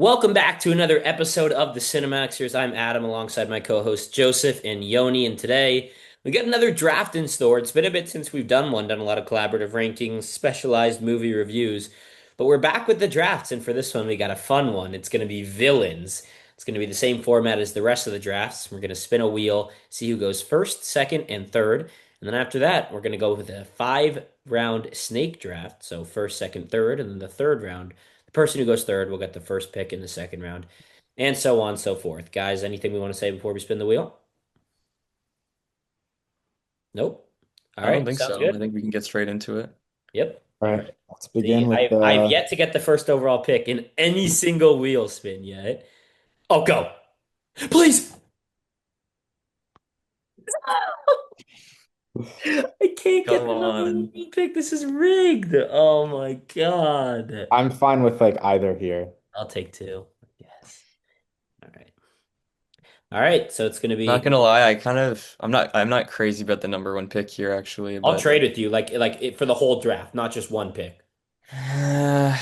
Welcome back to another episode of the Cinemaxxers. I'm Adam alongside my co-host Joseph and Yoni, and today we got another draft in store. It's been a bit since we've done one, done a lot of collaborative rankings, specialized movie reviews, but we're back with the drafts, and for this one we got a fun one. It's going to be villains. It's going to be the same format as the rest of the drafts. We're going to spin a wheel, see who goes first, second, and third, and then after that we're going to go with a five-round snake draft. So first, second, third, and then the third round. The person who goes third will get the first pick in the second round, and so on and so forth. Guys, anything we want to say before we spin the wheel? Nope. All I don't right, think sounds so. I good. think we can get straight into it. Yep. All All right. right. Let's See, begin with I've the. yet to get the first overall pick in any single wheel spin yet. Oh, go. Please. I can't get Come the number on. one pick. This is rigged. Oh my God. I'm fine with like either here. I'll take two. Yes. All right. All right. So it's gonna Not be. gonna lie, I'm not crazy about the number one pick here actually, I'll but trade with you, for the whole draft, not just one pick. I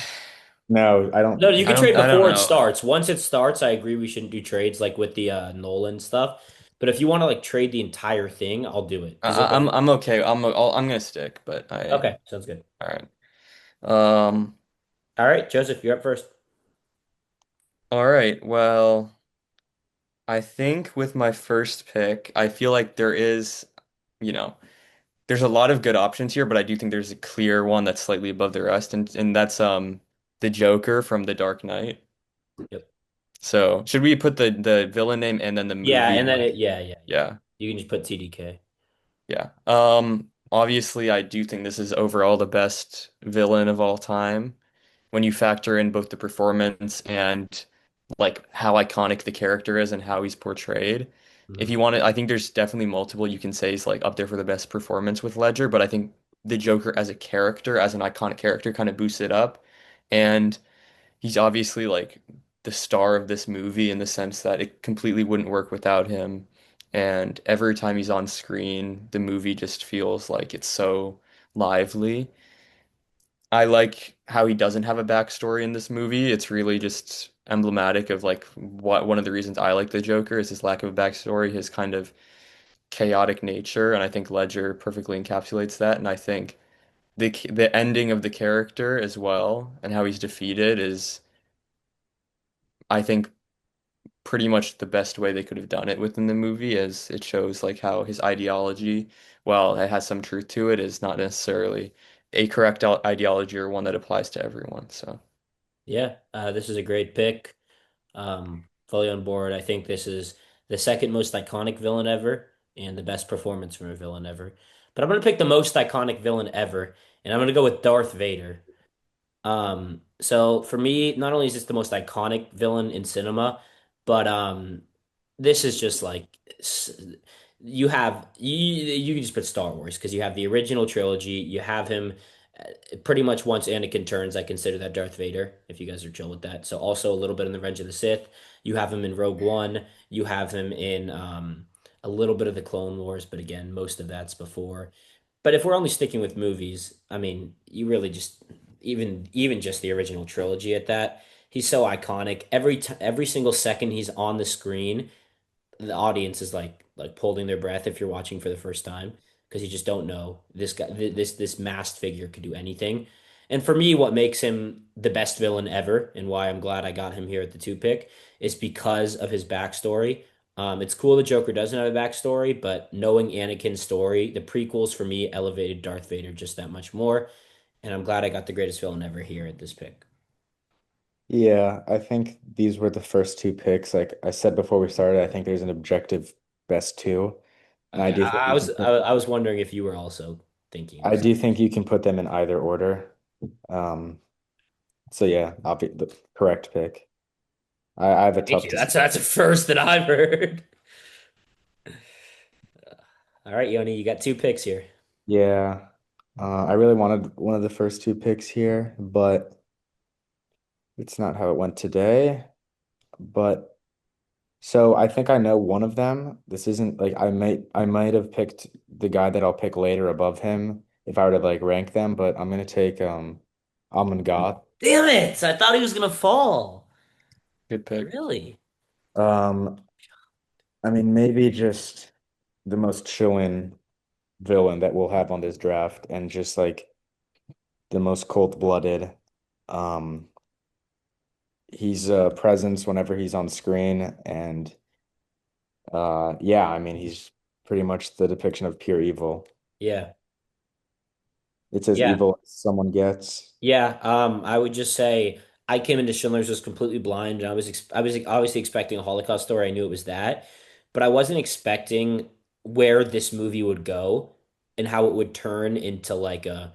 No, I don't. No, you can trade I don't before it know. starts. Once it starts, I agree we shouldn't do trades like with the Nolan stuff. But if you want to like trade the entire thing, I'll do it. Is it I'm okay. I'm gonna stick, but okay? Sounds good. all right. Um All right, Joseph, you're up first. all right. Well, I think with my first pick, I feel like you know, there's a lot of good options here, but I do think there's a clear one that's slightly above the rest, and that's the Joker from The Dark Knight. Yep. So should we put the villain name and then the Yeah, movie? and then yeah. Yeah, You can just put TDK. yeah. Obviously, I do think this is overall the best villain of all time when you factor in both the performance and like how iconic the character is and how he's portrayed. If Hmm. you want to, I think there's definitely multiple you can say is like up there for the best performance with Ledger, but I think the Joker as a character, as an iconic character, kind of boosts it up. And he's obviously like the star of this movie in the sense that it completely wouldn't work without him. And every time he's on screen, the movie just feels like it's so lively. I like how he doesn't have a backstory in this movie. It's really just emblematic of like what one of the reasons I like the Joker is his lack of a backstory, his kind of chaotic nature, and I think Ledger perfectly encapsulates that. And I think the ending of the character as well and how he's defeated is, I think, pretty much the best way they could have done it within the movie, as it shows like how his ideology, while it has some truth to it, is not necessarily a correct ideology or one that applies to everyone. So. Yeah, this is a great pick. Fully on board. I think this is the second most iconic villain ever and the best performance from a villain ever. But I'm gonna pick the most iconic villain ever, and I'm gonna go with Darth Vader. So for me, not only is this the most iconic villain in cinema, but this is just like s- you can just put Star Wars because you have the original trilogy. You have him pretty much once Anakin turns, I consider that Darth Vader, if you guys are chill with that. So also a little bit in the Revenge of the Sith. You have him in Rogue One. You have him in a little bit of the Clone Wars, but again, most of that's before. But if we're only sticking with movies, I mean, you really just even just the original trilogy at that. He's so iconic. Every single second he's on the screen, the audience is like holding their breath if you're watching for the first time because you just don't know this guy this masked figure could do anything. And for me, what makes him the best villain ever and why I'm glad I got him here at the two pick is because of his backstory. It's cool the Joker doesn't have a backstory, but knowing Anakin's story, the prequels for me elevated Darth Vader just that much more. And I'm glad I got the greatest villain ever here at this pick. Yeah, I think these were the first two picks. Like I said before we started, I think there's an objective best two, and I Okay, do think I you was can I, put, I was wondering if you were also thinking I this. do think you can put them in either order. Um, so yeah, I'll be the correct pick. I have a Thank tough you. decision. That's a first that I've heard. All right, Yoni, you got two picks here. Yeah, I really wanted one of the first two picks here, but it's not how it went today. But so I think I know one of them. This isn't like I might have picked the guy that I'll pick later above him if I were to like rank them, but I'm gonna take Amon Goth. Damn it! I thought he was gonna fall. Good pick. Really? Um, I mean, maybe just the most chilling villain that we'll have on this draft, and just like the most cold-blooded. Um, he's a presence whenever he's on screen, and yeah, I mean, he's pretty much the depiction of pure evil. Yeah. It's as Yeah. evil as someone gets. Yeah. I would just say I came into Schindler's just completely blind, and I was obviously expecting a Holocaust story. I knew it was that, but I wasn't expecting where this movie would go and how it would turn into like a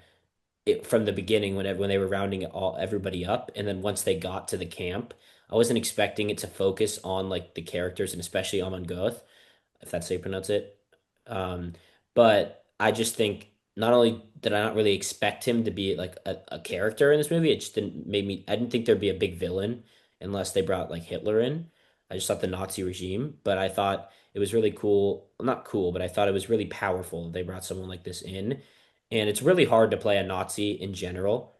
from the beginning when they were rounding it all everybody up, and then once they got to the camp, I wasn't expecting it to focus on like the characters and especially Amon Goth, if that's how you pronounce it. Um, but I just think not only did I not really expect him to be like a character in this movie, it just didn't made me. I didn't think there'd be a big villain unless they brought like Hitler in. I just thought the Nazi regime, but I thought it was really cool. Well, not cool, but I thought it was really powerful. They brought someone like this in, and it's really hard to play a Nazi in general.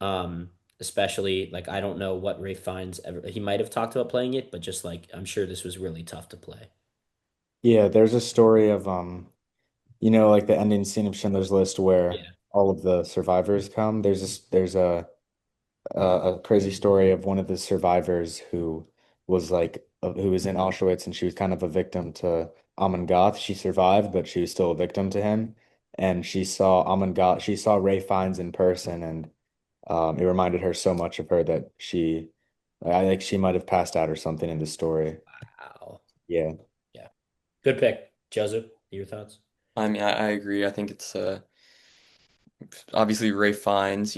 Um, Especially like I don't know what Ray Fiennes ever. He might have talked about playing it, but just like I'm sure this was really tough to play. Yeah, there's a story of like the ending scene of Schindler's List where Yeah. all of the survivors come. There's a crazy story of one of the survivors who was in Auschwitz, and she was kind of a victim to Amon Goth. She survived, but she was still a victim to him. And she saw Ray Fiennes in person, and it reminded her so much of her that I think she might have passed out or something in the story. Wow. Yeah. Yeah. Good pick. Joseph, your thoughts? I mean, I agree. I think it's obviously Ray Fiennes,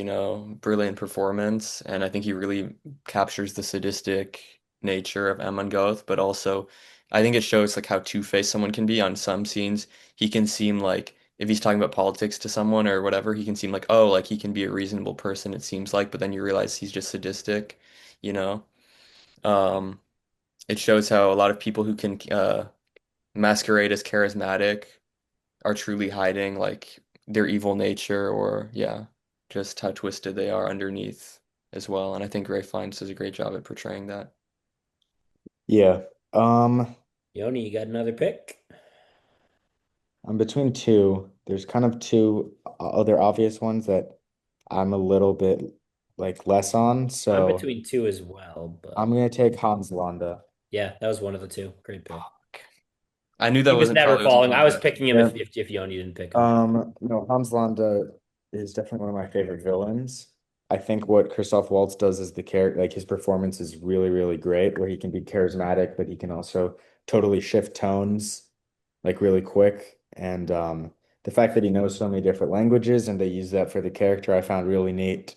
brilliant performance, and I think he really captures the sadistic nature of Amon Goth, but also I think it shows like how two-faced someone can be on some scenes. He can seem like if he's talking about politics to someone or whatever, he can seem like, oh, like he can be a reasonable person, it seems like, but then you realize he's just sadistic, you know? Um, it shows how a lot of people who can masquerade as charismatic are truly hiding like their evil nature or yeah, just how twisted they are underneath as well. And I think Ray Fiennes does a great job at portraying that. Yeah. Um, Yoni, you got another pick? I'm between two. There's kind of two other obvious ones that I'm a little bit like less on. I'm So between two as well, I'm but gonna take Hans Landa. yeah, that was one of the two. Great pick. I knew He that was wasn't never probably wasn't falling. I coming was back. picking him Yeah. if Yoni didn't pick him. No, Hans Landa is definitely one of my favorite villains. I think what Christoph Waltz does is the character, like his performance is really, really great, where he can be charismatic, but he can also totally shift tones like really quick. And the fact that he knows so many different languages and they use that for the character, I found really neat.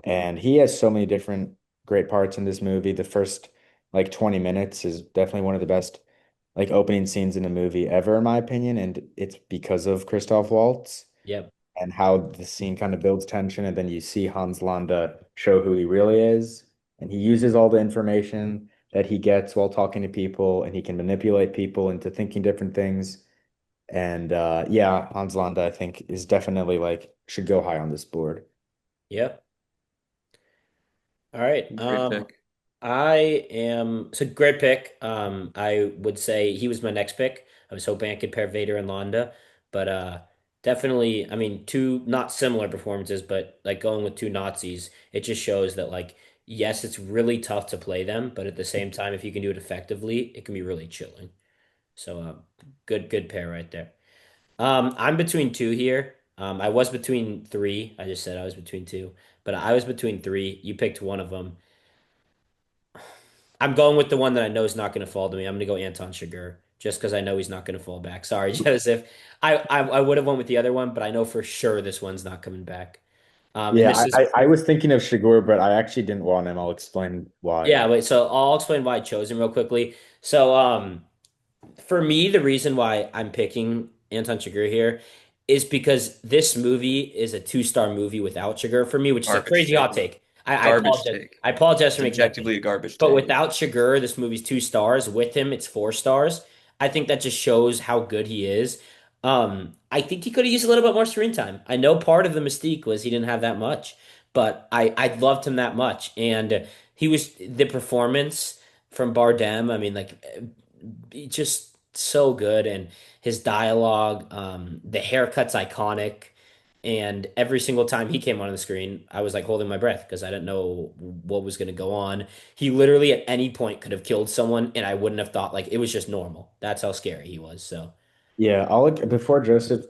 And he has so many different great parts in this movie. The first like 20 minutes is definitely one of the best like opening scenes in a movie ever, in my opinion. And it's because of Christoph Waltz Yep. and how the scene kind of builds tension. And then you see Hans Landa show who he really is. And he uses all the information that he gets while talking to people, and he can manipulate people into thinking different things. And yeah, Hans Landa, I think, is definitely like should go high on this board. Yep. All right. Great pick. I am so great pick. I would say he was my next pick. I was hoping I could pair Vader and Londa, but definitely, I mean, two not similar performances, but like going with two Nazis, it just shows that like yes, it's really tough to play them, but at the same time, if you can do it effectively, it can be really chilling. So, good pair right there. I'm between two here. I was between three. I just said I was between two, but I was between three. You picked one of them. I'm going with the one that I know is not going to fall to me. I'm going to go Anton Chigurh just because I know he's not going to fall back. Sorry, Joseph. I would have went with the other one, but I know for sure this one's not coming back. And Yeah, this is I was thinking of Shigur, but I actually didn't want him. I'll explain why. yeah. Wait, so I'll explain why I chose him real quickly. So for me, the reason why I'm picking Anton Chigurh here is because this movie is a two-star movie without Chigurh for me, which is a Garbage crazy hot take. take. I Garbage apologize. take. I apologize It's for making that take. objectively a garbage But take. without Chigurh, this movie's two stars. With him, it's four stars. I think that just shows how good he is. I think he could have used a little bit more screen time. I know part of the mystique was he didn't have that much, but I loved him that much, and he was the performance. from Bardem. I mean, like, just so good, and his dialogue, the haircut's iconic, and every single time he came on the screen, I was like holding my breath because I didn't know what was going to go on. He literally at any point could have killed someone, and I wouldn't have thought like it was just normal. That's how scary he was. So Yeah, before Joseph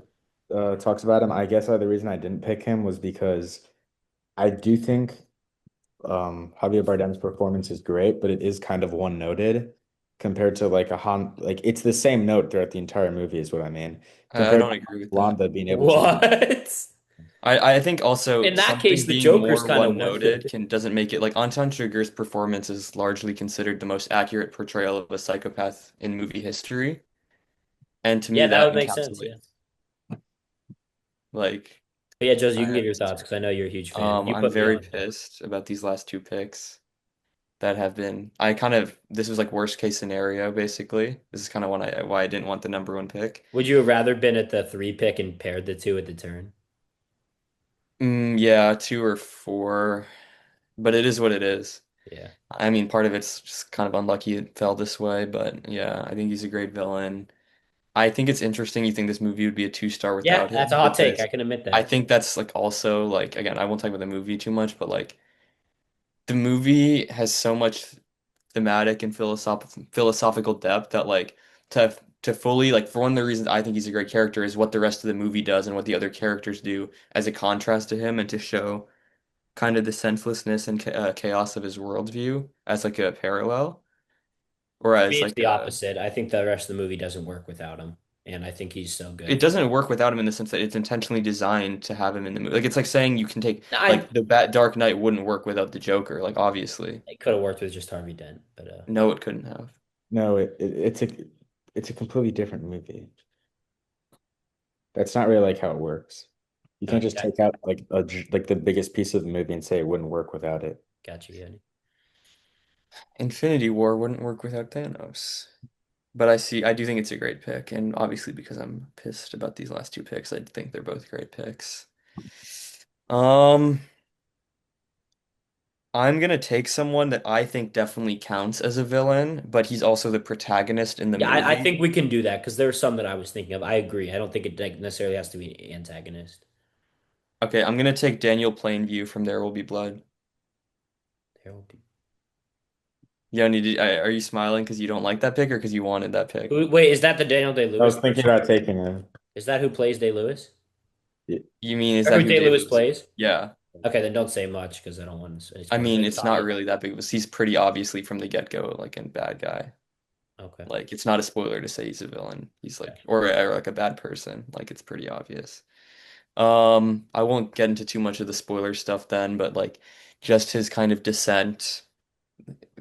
talks about him, I guess the reason I didn't pick him was because I do think Javier Bardem's performance is great, but it is kind of one-noted compared to like a Han like it's the same note throughout the entire movie is what I mean. I Compared don't to agree with that. Wanda being able to do what? I think also In that something case, the being Joker's more kind of one one. noted can doesn't make it like Anton Chigurh's performance is largely considered the most accurate portrayal of a psychopath in movie history. And to Yeah, me that that would make sense. Yeah. encapsulates like But yeah, Josie, you can I give your just thoughts because I know you're a huge fan. You I'm put me very on, but pissed about these last two picks that have been I kind of this was like worst case scenario basically. This is kind of why I didn't want the number one pick. would you have rather been at the three pick and paired the two at the turn? Yeah, two or four, but it is what it is. Yeah. I mean, part of it's just kind of unlucky it fell this way, but yeah, I think he's a great villain. I think it's interesting you think this movie would be a two-star Yeah, without that's a him hot take. I because can admit I that. think that's like also like again, I won't talk about the movie too much, but like the movie has so much thematic and philosophical depth that like to to fully like for one of the reasons I think he's a great character is what the rest of the movie does and what the other characters do as a contrast to him and to show kind of the senselessness and chaos of his worldview as like a parallel or For me, as it's like the a opposite. I think the rest of the movie doesn't work without him, and I think he's so it good. doesn't work without him in the sense that it's intentionally designed to have him in the movie. Like it's like saying you can take I like the Bat Dark Knight wouldn't work without the Joker, like obviously. it could have worked with just Harvey Dent, but No, it couldn't have. No, it's a completely different movie. That's not really like how it works. You can't just yeah, take out like like the biggest piece of the movie and say it wouldn't work without it. got you, Yanni. Infinity War wouldn't work without Thanos. But I do think it's a great pick, and obviously because I'm pissed about these last two picks, I think they're both great picks. Um, I'm gonna take someone that I think definitely counts as a villain, but he's also the protagonist in the Yeah, I movie. think we can do that because there are some that I was thinking of. I agree. I don't think it like, necessarily has to be an antagonist. Okay, I'm gonna take Daniel Plainview from There Will Be Blood. There will be. Yoni, are you smiling because you don't like that pick or because you wanted that pick? Wait, is that the Daniel I Day-Lewis was thinking person? about taking him. Is that who plays Day-Lewis? You mean is Or that who who Day-Lewis Day-Lewis? plays? Yeah. Okay, then don't say much because I don't want any I spoilers. mean, Like it's not Talia. really that big of a, he's pretty obviously from the get-go like a bad guy. Okay. Like it's not a spoiler to say he's a villain. He's like Gotcha. or like a bad person. Like it's pretty obvious. I won't get into too much of the spoiler stuff then, but like just his kind of descent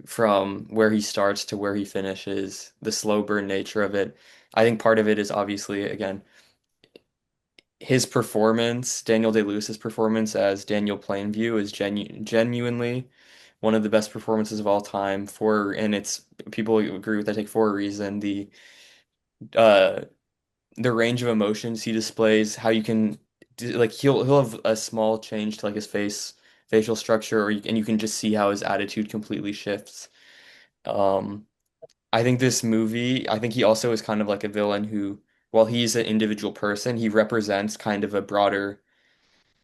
from where he starts to where he finishes, the slow burn nature of it. I think part of it is obviously again his performance, Daniel Day-Lewis's performance as Daniel Plainview is genuinely one of the best performances of all time for and it's people agree with that take for a reason. Uh the range of emotions he displays, how you can like he'll have a small change to like his facial structure and you can just see how his attitude completely shifts. Um I think this movie, I think he also is kind of like a villain who while he's an individual person, he represents kind of a broader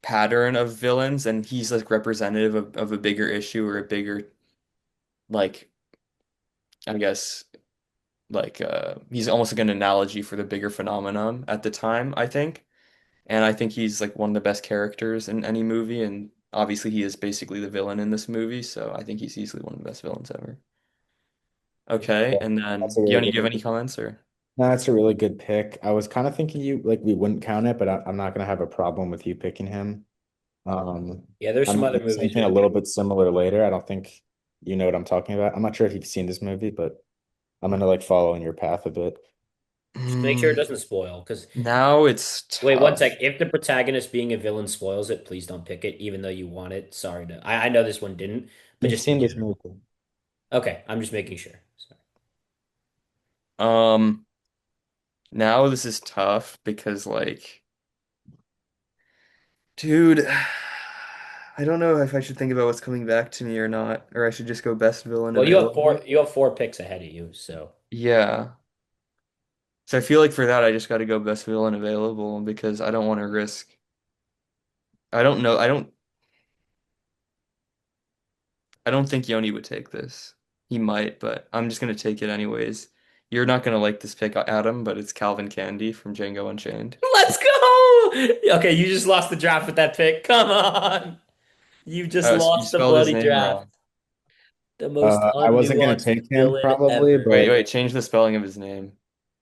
pattern of villains and he's like representative of a bigger issue or a bigger like I guess like he's almost like an analogy for the bigger phenomenon at the time, I think. And I think he's like one of the best characters in any movie and obviously he is basically the villain in this movie, so I think he's easily one of the best villains ever. Okay, Yeah, and that's then a really Yoni, do you good. have any comments or No, that's a really good pick. I was kind of thinking you like we wouldn't count it, but I'm not gonna have a problem with you picking him. Um, Yeah, there's I'm some gonna other do movies something we a could. little bit similar later. I don't think you know what I'm talking about. I'm not sure if you've seen this movie, but I'm gonna like follow in your path a bit. Just make sure it Hmm, doesn't spoil. Because now it's wait, one tough. sec. If the protagonist being a villain spoils it, please don't pick it, even though you want it. Sorry to. I know this one didn't, but You've just in seen this general. movie. Okay, I'm just making sure. Sorry. Um Now this is tough because like dude, I don't know if I should think about what's coming back to me or not, or I should just go best villain Well, available. you have four picks ahead of you, so Yeah. So I feel like for that I just got to go best villain available because I don't want to risk. I don't know. I don't think Yoni would take this. He might, but I'm just gonna take it anyways. You're not gonna like this pick, Adam, but it's Calvin Candy from Django Unchained. let's go. Okay, you just lost the draft with that pick. Come on. You just You lost the spelled his bloody name draft. wrong. The most I wasn't gonna unnuanced take him villain probably, ever. Wait, but wait, change the spelling of his name.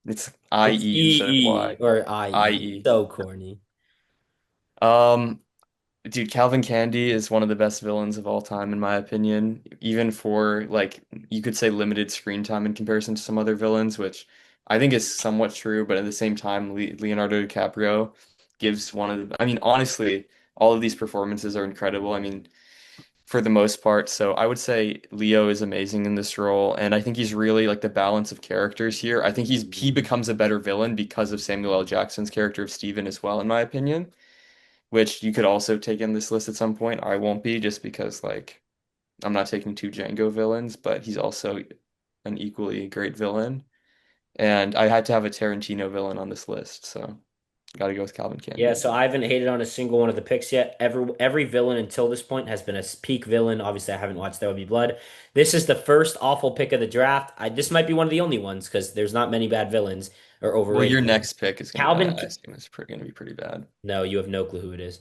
It's It's I-E instead of EE Y. or IE. I-E. So corny. Um, Dude, Calvin Candy is one of the best villains of all time, in my opinion. Even for like you could say limited screen time in comparison to some other villains, which I think is somewhat true, but at the same time, Leonardo DiCaprio gives one of the, I mean, honestly, all of these performances are incredible. I mean, for the most part. So I would say Leo is amazing in this role, and I think he's really like the balance of characters here. I think he becomes a better villain because of Samuel L. Jackson's character of Steven as well, in my opinion, which you could also take in this list at some point. I won't be just because like I'm not taking two Django villains, but he's also an equally great villain. And I had to have a Tarantino villain on this list, so got to go with Calvin Yeah, Candy. so I haven't hated on a single one of the picks yet. Every villain until this point has been a peak villain. Obviously, I haven't watched There Will Be Blood. This is the first awful pick of the draft. This might be one of the only ones because there's not many bad villains or Well, overrated your villains. next pick is gonna, Calvin, I assume, is gonna be pretty bad. no, you have no clue who it is.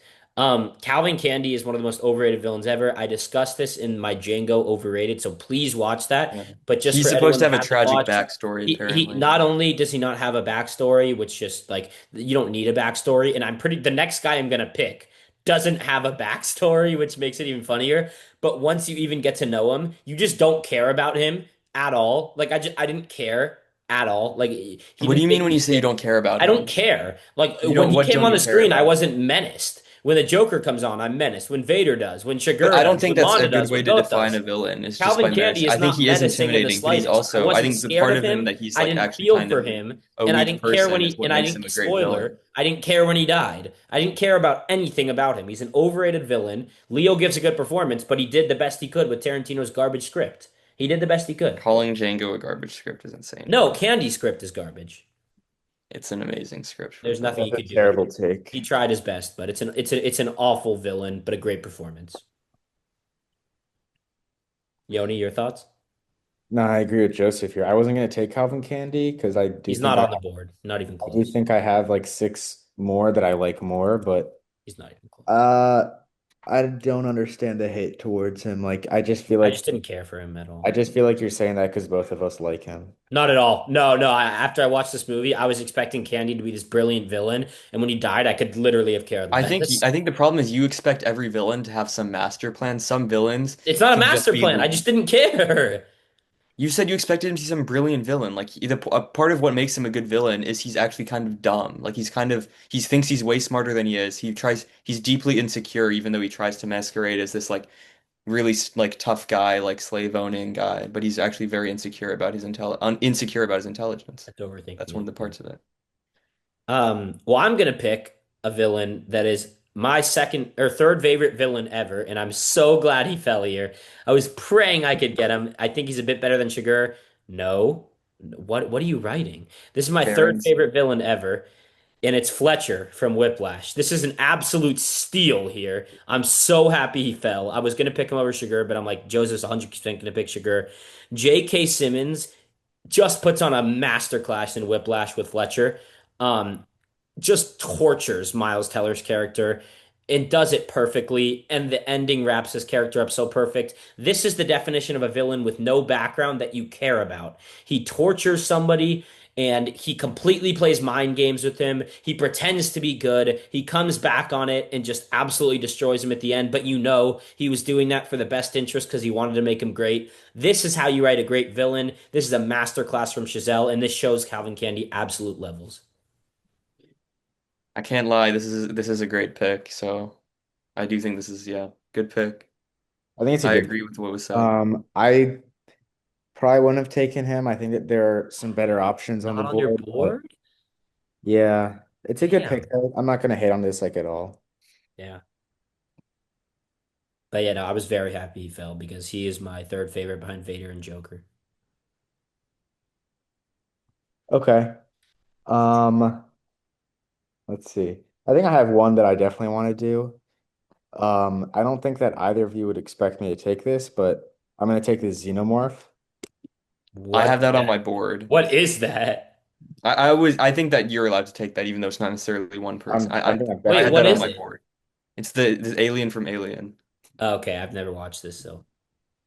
Calvin Candy is one of the most overrated villains ever. I discussed this in my Django overrated, so please watch that. Yeah. But just He's for supposed anyone to that have a hasn't tragic watched, backstory, he apparently. not only does he not have a backstory, which just like you don't need a backstory, and the next guy I'm gonna pick doesn't have a backstory, which makes it even funnier. But once you even get to know him, you just don't care about him at all. Like I didn't care at all. Like he What do didn't you mean make when me you say you sick. don't care about I don't him? care. Like You when don't, he what came don't on you the care screen, I about? wasn't menaced. When the Joker comes on, I'm menaced. When Vader does, when But Shiger I don't does, think when that's a Wanda good does, way when to Thoth define a does. villain, is just Calvin by Candy menace. is I think not he is menacing in the intimidating, but he's slightest. I also, I wasn't think the scared part of of him him. that he's I like didn't actually feel kind for of him, a and I weak didn't care when person is he what and I makes him didn't a great villain. spoiler. I didn't care when he died. I didn't care about anything about him. He's an overrated villain. Leo gives a good performance, but he did the best he could with Tarantino's garbage script. He did the best he could. Calling Django a garbage script is insane, No, bro. Candy's script is garbage. It's an amazing script for a There's nothing villain. he that's a could do with it. terrible take. He tried his best, but it's an awful villain, but a great performance. Yoni, your thoughts? No, I agree with Joseph here. I wasn't gonna take Calvin Candy because He's not on the board, not even I do close. think I have like six more that I like more, but He's not even close. uh I don't understand the hate towards him. Like I just didn't care for him at I all. just feel like you're saying that because both of us like him. Not at all. No, no. After I watched this movie, I was expecting Candy to be this brilliant villain, and when he died, I could literally have cared less. I think the problem is you expect every villain to have some master plan. Some villains It's not a can just master be plan. I just didn't care. You said you expected him to be some brilliant villain. Like a part of what makes him a good villain is he's actually kind of dumb. Like he thinks he's way smarter than he is. He's deeply insecure even though he tries to masquerade as this like really like tough guy, like slave owning guy, but he's actually very insecure about insecure about his intelligence. That's overthinking That's one it. of the parts of it. Well, I'm gonna pick a villain that is my second or third favorite villain ever, and I'm so glad he fell here. I was praying I could get him. I think he's a bit better than Shiger. No. What are you writing? This is my third Baron favorite Zemo. villain ever, and it's Fletcher from Whiplash. This is an absolute steal here. I'm so happy he fell. I was gonna pick him over Shiger, but I'm like, Joseph's 100% gonna pick Shiger. J.K. Simmons just puts on a masterclass in Whiplash with Fletcher. Um, just tortures Miles Teller's character and does it perfectly. And the ending wraps his character up so perfect. This is the definition of a villain with no background that you care about. He tortures somebody and he completely plays mind games with him. He pretends to be good. He comes back on it and just absolutely destroys him at the end. But you know he was doing that for the best interest because he wanted to make him great. This is how you write a great villain. This is a masterclass from Chazelle, and this shows Calvin Candy absolute levels. I can't lie, this is a great pick, so I do think this is yeah, good pick. I think it's a I good agree with what was said. I probably wouldn't have taken him. I think that there are some better options on the Not on your board, but board? yeah, it's a good pick Damn. though. I'm not gonna hate on this like at all. Yeah. But yeah, no, I was very happy he fell because he is my third favorite behind Vader and Joker. Okay. Um, let's see. I think I have one that I definitely want to do. I don't think that either of you would expect me to take this, but I'm gonna take the Xenomorph. I What have that on my that? board. What is that? I think that you're allowed to take that even though it's not necessarily one person. I think I'm I Wait, had what that on definitely. is my it? board. It's the alien from Alien. Okay, I've never watched this, so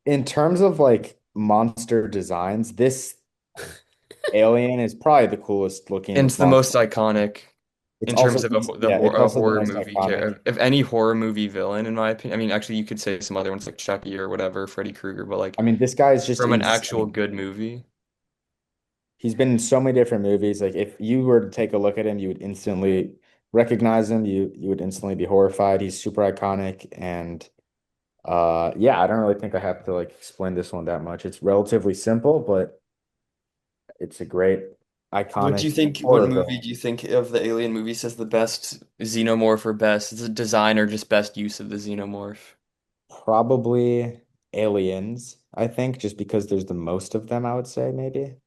In terms of like monster designs, this alien is probably the coolest And looking it's the most monster. maconic It's in also terms of yeah, it's a also the horror most movie iconic. care. If any horror movie villain, in my opinion, I mean, actually, you could say some other ones like Chucky or whatever, Freddy Krueger, but like I mean, this guy is just from an actual insane. good movie, He's been in so many different movies. Like if you were to take a look at him, you would instantly recognize him. You would instantly be horrified. He's super iconic and yeah, I don't really think I have to like explain this one that much. It's relatively simple, but it's a great what do you iconic think? What horror movie villain. do you think of the Alien movies as the best xenomorph or best design or just best use of the xenomorph? Probably Aliens, I think, just because there's the most of them, I would say maybe.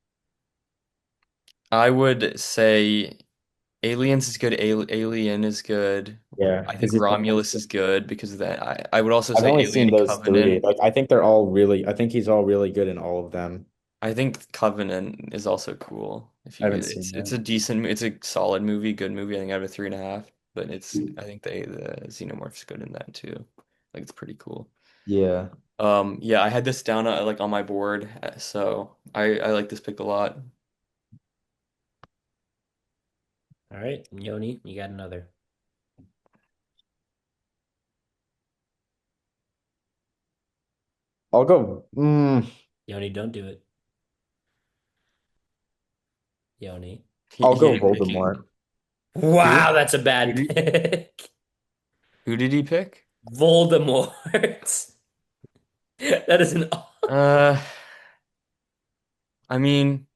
I would say Aliens is good. Alien is good. Yeah, I think because it's Romulus is good because of that. I would also I've say only seen Alien those three. Covenant. Like I think they're all really I think he's all really good in all of them. I think Covenant is also cool. If I you, haven't seen it's that. a decent, it's a solid movie, good movie. I think I have a 3.5. But I think the Xenomorph's good in that too. Like it's pretty cool. Yeah. Yeah, I had this down like on my board, so I like this pick a lot. all right, Yoni, you got another. I'll go. Yoni, don't do it. Yoni. I'll He go didn't pick it. Voldemort. Who? Wow, that's a Who bad did, pick. who did he pick? Voldemort. That is an Uh, I mean,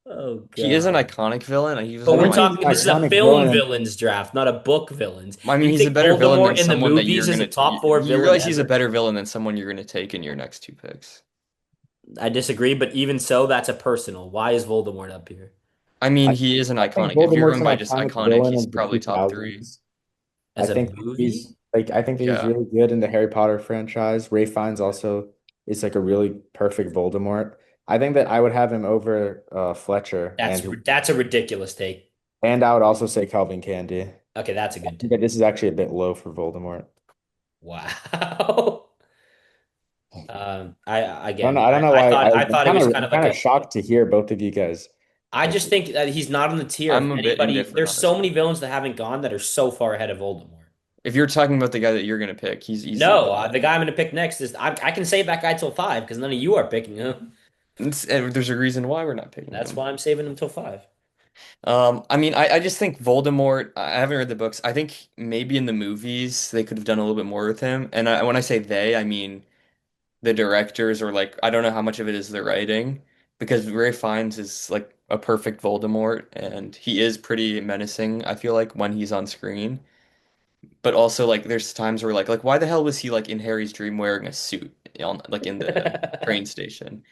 oh he is an God. iconic villain. He was But I one of we're think my he's an talking, this is a iconic film villain. villains draft, not a book villains. I mean, You he's a think better villain than Voldemort in the someone that movies is a top four you villain realize he's a ever? better villain than someone you're gonna take in your next two picks. I disagree, but even so, that's a personal. Why is Voldemort up here? I mean, I he is an I think iconic. If you're Voldemort's going an by just iconic iconic, villain he's of the probably top three. 2000s. I As a think he's movie? like I think that he's Yeah. really good in the Harry Potter franchise. Ray Fiennes also is like a really perfect Voldemort. I think that I would have him over Fletcher That's a ridiculous take. and I would also say Calvin Candy. I Okay, that's a good think take. that this is actually a bit low for Voldemort. Wow. I again, I don't know why I thought it was kind I'm of like kind of a. shocked to hear both of you guys. I Like just think that he's not on the tier of I'm a bit anybody. indifferent There's on this so many one. villains that haven't gone that are so far ahead of Voldemort. If you're talking about the guy that you're gonna pick, he's easily No, above the that. guy I'm going to pick next is I can save that guy till five because none of you are picking him. And there's a reason why we're not picking That's him. why I'm saving him till five. I mean, I just think Voldemort, I haven't read the books. I think maybe in the movies they could have done a little bit more with him. And when I say they, I mean the directors or like I don't know how much of it is the writing because Ray Fiennes is like a perfect Voldemort and he is pretty menacing, I feel like when he's on screen. But also like there's times where like why the hell was he like in Harry's dream wearing a suit on like in the train station?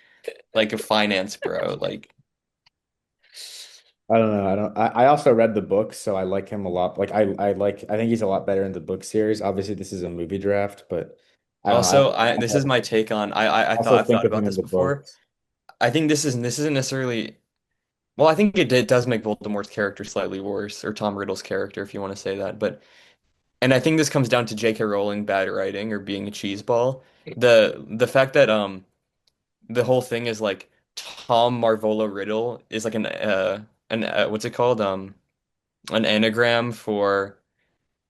Like a finance bro. Like I don't know. I also read the books, so I like him a lot. Like I think he's a lot better in the book series. Obviously, this is a movie draft, but I don't know. also I this is my take on also I've think thought of about him in this the before. books. I think this isn't necessarily well, I think it does make Voldemort's character slightly worse, or Tom Riddle's character, if you want to say that. But and I think this comes down to J.K. Rowling bad writing or being a cheeseball. The fact that the whole thing is like Tom Marvolo Riddle is like an what's it called an anagram for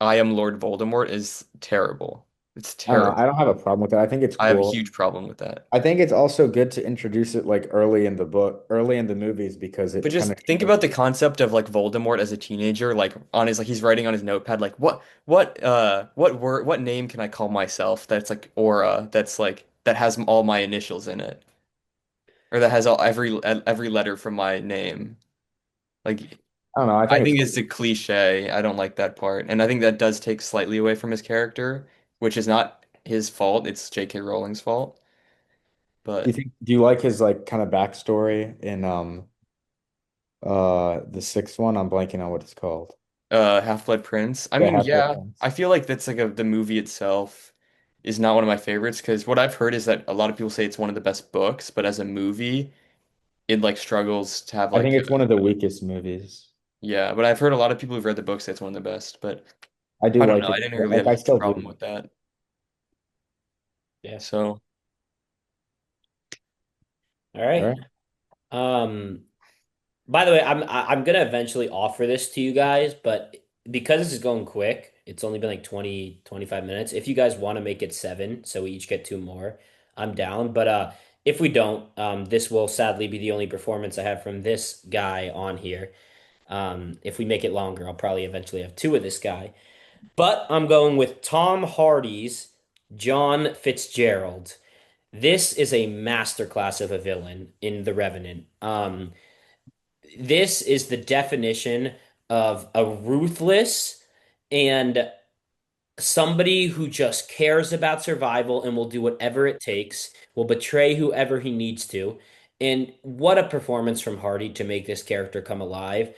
I am Lord Voldemort is terrible. It's I don't know. I terrible. don't have a problem with that. I think it's I have a cool. huge problem with that. I think it's also good to introduce it like early in the book, early in the movies because But it kind just of think shows. about the concept of like Voldemort as a teenager, like on his like he's writing on his notepad, like what word what name can I call myself that's like aura that's like that has all my initials in it or that has every letter from my name. Like I don't know. I I think it's think it's a cool. cliche. I don't like that part, and I think that does take slightly away from his character, which is not. his fault. It's J.K. Rowling's fault. But Do you like his like kind of backstory in the sixth one? I'm blanking on what it's called. Half-Blood Prince. I Yeah, mean, Half-Blood yeah, I Prince. feel like that's like the movie itself is not one of my favorites because what I've heard is that a lot of people say it's one of the best books, but as a movie, it like struggles to have I think like it's one of the weakest movies. yeah, but I've heard a lot of people who've read the books say it's one of the best, but I do I don't like know. I it. didn't really Like have a I huge still problem do. with that. Yeah. So, All All right. right. Um, by the way, I'm gonna eventually offer this to you guys, but because this is going quick, it's only been like 20 25 minutes. If you guys want to make it seven, so we each get two more, I'm down. But if we don't, this will sadly be the only performance I have from this guy on here. If we make it longer, I'll probably eventually have two of this guy. But I'm going with Tom Hardy's John Fitzgerald. This is a masterclass of a villain in The Revenant. This is the definition of a ruthless and somebody who just cares about survival and will do whatever it takes, will betray whoever he needs to. And what a performance from Hardy to make this character come alive.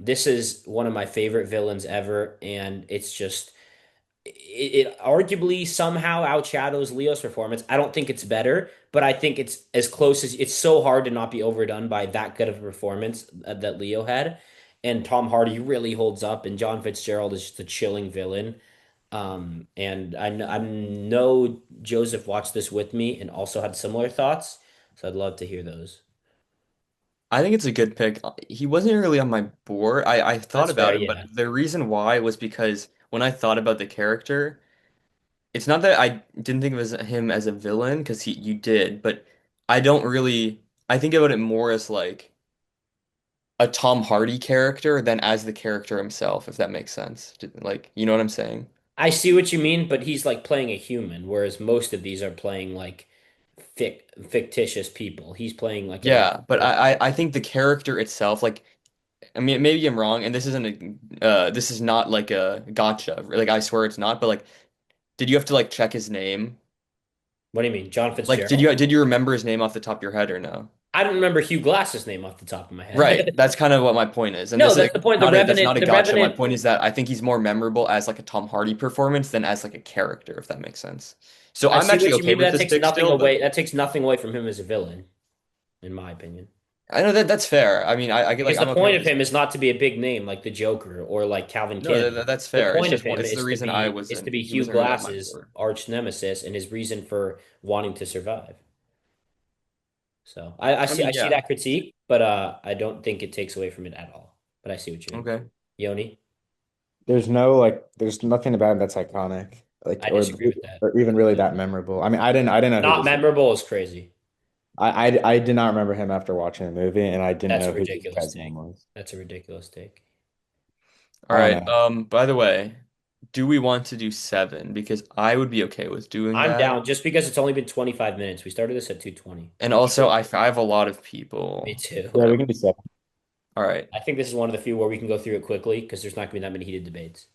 This is one of my favorite villains ever, and it's just it arguably somehow outshadows Leo's performance. I don't think it's better, but I think it's as close as it's so hard to not be overdone by that good of a performance that Leo had. And Tom Hardy really holds up, and John Fitzgerald is just a chilling villain. And I know Joseph watched this with me and also had similar thoughts, so I'd love to hear those. I think it's a good pick. He wasn't really on my board. I thought That's fair, about him, but yeah. the reason why was because when I thought about the character, it's not that I didn't think of him as a villain because he you did, but I don't really I think about it more as like a Tom Hardy character than as the character himself, if that makes sense. Like, you know what I'm saying? I see what you mean, but he's like playing a human, whereas most of these are playing like fictitious people. He's playing like an Yeah, but actual. I think the character itself, like I mean maybe I'm wrong, and this is not like a gotcha. Like I swear it's not, but like did you have to like check his name? What do you mean, John Like Fitzgerald? did you remember his name off the top of your head or no? I don't remember Hugh Glass's name off the top of my Right. head. That's kind of what my point is. And No, this is that's the point. The not a that's not Revenant, a the gotcha. My Revenant. point is that I think he's more memorable as like a Tom Hardy performance than as like a character, if that makes sense. So I I'm see actually what you okay mean, but with that this takes pick nothing still, but away. That takes nothing away from him as a villain, in my opinion. I know that that's fair. I mean, I get like Because the I'm okay point with of this him pick. is not to be a big name like the Joker or like Calvin No, Candy. that's The fair. It's point of just him this is the reason is to be he Hugh wasn't really on my Glass's board. arch nemesis and his reason for wanting to survive. So I I see mean, I see yeah. that critique, but I don't think it takes away from it at all. But I see what you mean. Okay. Yoni, There's nothing about it that's iconic, like I disagree with that. or even really that memorable. I mean, I didn't know who Not this. memorable is crazy. I did not remember him after watching the movie, and I didn't That's a know who this ridiculous guy's name take. was. That's a ridiculous take. All I don't right. know. By the way, do we want to do seven? Because I would be okay with doing I'm that. down just because it's only been 25 minutes. We started this at 2:20. And Keep also it. I have a lot of Me people too. Yeah, that we can do seven. all right. I think this is one of the few where we can go through it quickly because there's not going to be that many heated debates,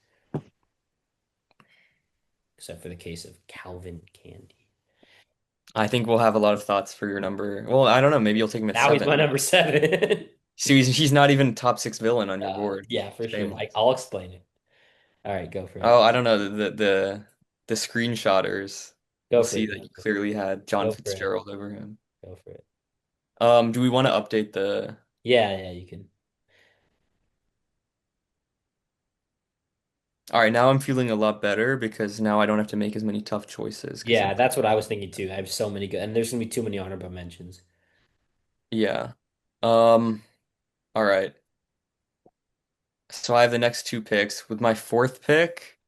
except for the case of Calvin Candy. I think we'll have a lot of thoughts for your number. Well, I don't know. Maybe you'll take him at Now he's my seven. number seven. So he's not even top six villain on your board. Yeah, for sure. Shameless. I'll explain it. All right, go for Oh, it. I don't know. The screenshotters will Go for see it, that you Joseph. clearly had John Go for it. Fitzgerald over him. Go for it. Do we want to update the Yeah, yeah, you can. All right, now I'm feeling a lot better because now I don't have to make as many tough choices because Yeah, that's what I was thinking too. I have so many good, and there's gonna be too many honorable mentions. yeah. Um, all right. So I have the next two picks. With my fourth pick,